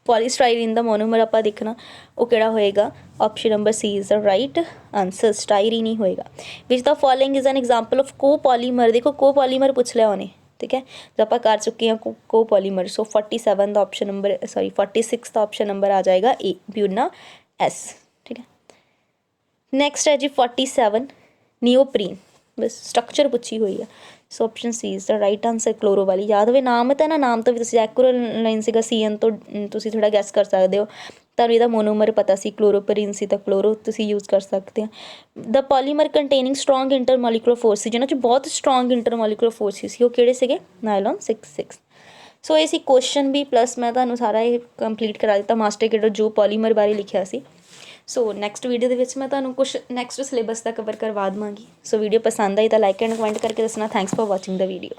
ਪੋਲੀਸਟਾਈਰੀਨ ਦਾ ਮੋਨੋਮਰ ਆਪਾਂ ਦੇਖਣਾ ਉਹ ਕਿਹੜਾ ਹੋਏਗਾ, option number C is the right answer, styrene ਹੀ ਹੋਏਗਾ। Which the following is an example of copolymer, ਦੇਖੋ ਕੋ ਪੋਲੀਮਰ ਪੁੱਛ ਲਿਆ ਉਹਨੇ, ਠੀਕ ਹੈ, ਜੋ ਆਪਾਂ ਕਰ ਚੁੱਕੇ ਹਾਂ ਕੋ ਪੋਲੀਮਰ। ਸੋ 47 ਦਾ ਆਪਸ਼ਨ ਨੰਬਰ 46 ਦਾ ਆਪਸ਼ਨ ਨੰਬਰ ਆ ਜਾਏਗਾ A, ਬਿਊਨਾ S, ਠੀਕ ਹੈ। ਨੈਕਸਟ ਹੈ ਜੀ 47 ਨਿਓਪਰੀਨ, ਬਸ ਸਟਰਕਚਰ ਪੁੱਛੀ ਹੋਈ ਆ। ਸੋ option C is the right answer. Chloro ਵਾਲੀ ਯਾਦ ਹੋਵੇ ਨਾਮ ਤਾਂ ਨਾ, ਨਾਮ ਤੋਂ ਵੀ ਤੁਸੀਂ ਐਕਰੋਲਾਈਨ ਸੀਗਾ, CN ਤੋਂ ਤੁਸੀਂ ਥੋੜ੍ਹਾ ਗੈਸ ਕਰ ਸਕਦੇ ਹੋ। ਤੁਹਾਨੂੰ ਇਹਦਾ ਮੋਨੋਮਰ ਪਤਾ ਸੀ, ਕਲੋਰੋਪਰੀਨ ਸੀ, ਤਾਂ ਕਲੋਰੋ ਤੁਸੀਂ ਯੂਜ਼ ਕਰ ਸਕਦੇ ਹੋ। ਦਾ ਪੋਲੀਮਰ ਕੰਟੇਨਿੰਗ ਸਟਰੋਂਗ ਇੰਟਰਮੋਲੀਕੂਲਰ ਫੋਰਸ ਸੀ, ਜਿਹਨਾਂ 'ਚ ਬਹੁਤ ਸਟਰੋਂਗ ਇੰਟਰਮੋਲੀਕੂਲਰ ਫੋਰਸ ਸੀ, ਉਹ ਕਿਹੜੇ ਸੀਗੇ, ਨਾਈਲੋਨ 66। ਸੋ ਇਹ ਸੀ ਕੁਐਸਚਨ ਵੀ, ਪਲੱਸ ਮੈਂ ਤੁਹਾਨੂੰ ਸਾਰਾ ਇਹ ਕੰਪਲੀਟ ਕਰਾ ਦਿੱਤਾ ਮਾਸਟਰ ਕੇਡਰ ਜੋ ਪੋਲੀਮਰ ਬਾਰੇ ਲਿਖਿਆ ਸੀ। ਸੋ ਨੈਕਸਟ ਵੀਡੀਓ ਦੇ ਵਿੱਚ ਮੈਂ ਤੁਹਾਨੂੰ ਕੁਛ ਨੈਕਸਟ ਸਿਲੇਬਸ ਦਾ ਕਵਰ ਕਰਵਾ ਦੇਵਾਂਗੀ। ਸੋ ਵੀਡੀਓ ਪਸੰਦ ਆਈ ਤਾਂ ਲਾਈਕ ਐਂਡ ਕਮੈਂਟ ਕਰਕੇ ਦੱਸਣਾ। Thanks for watching the video.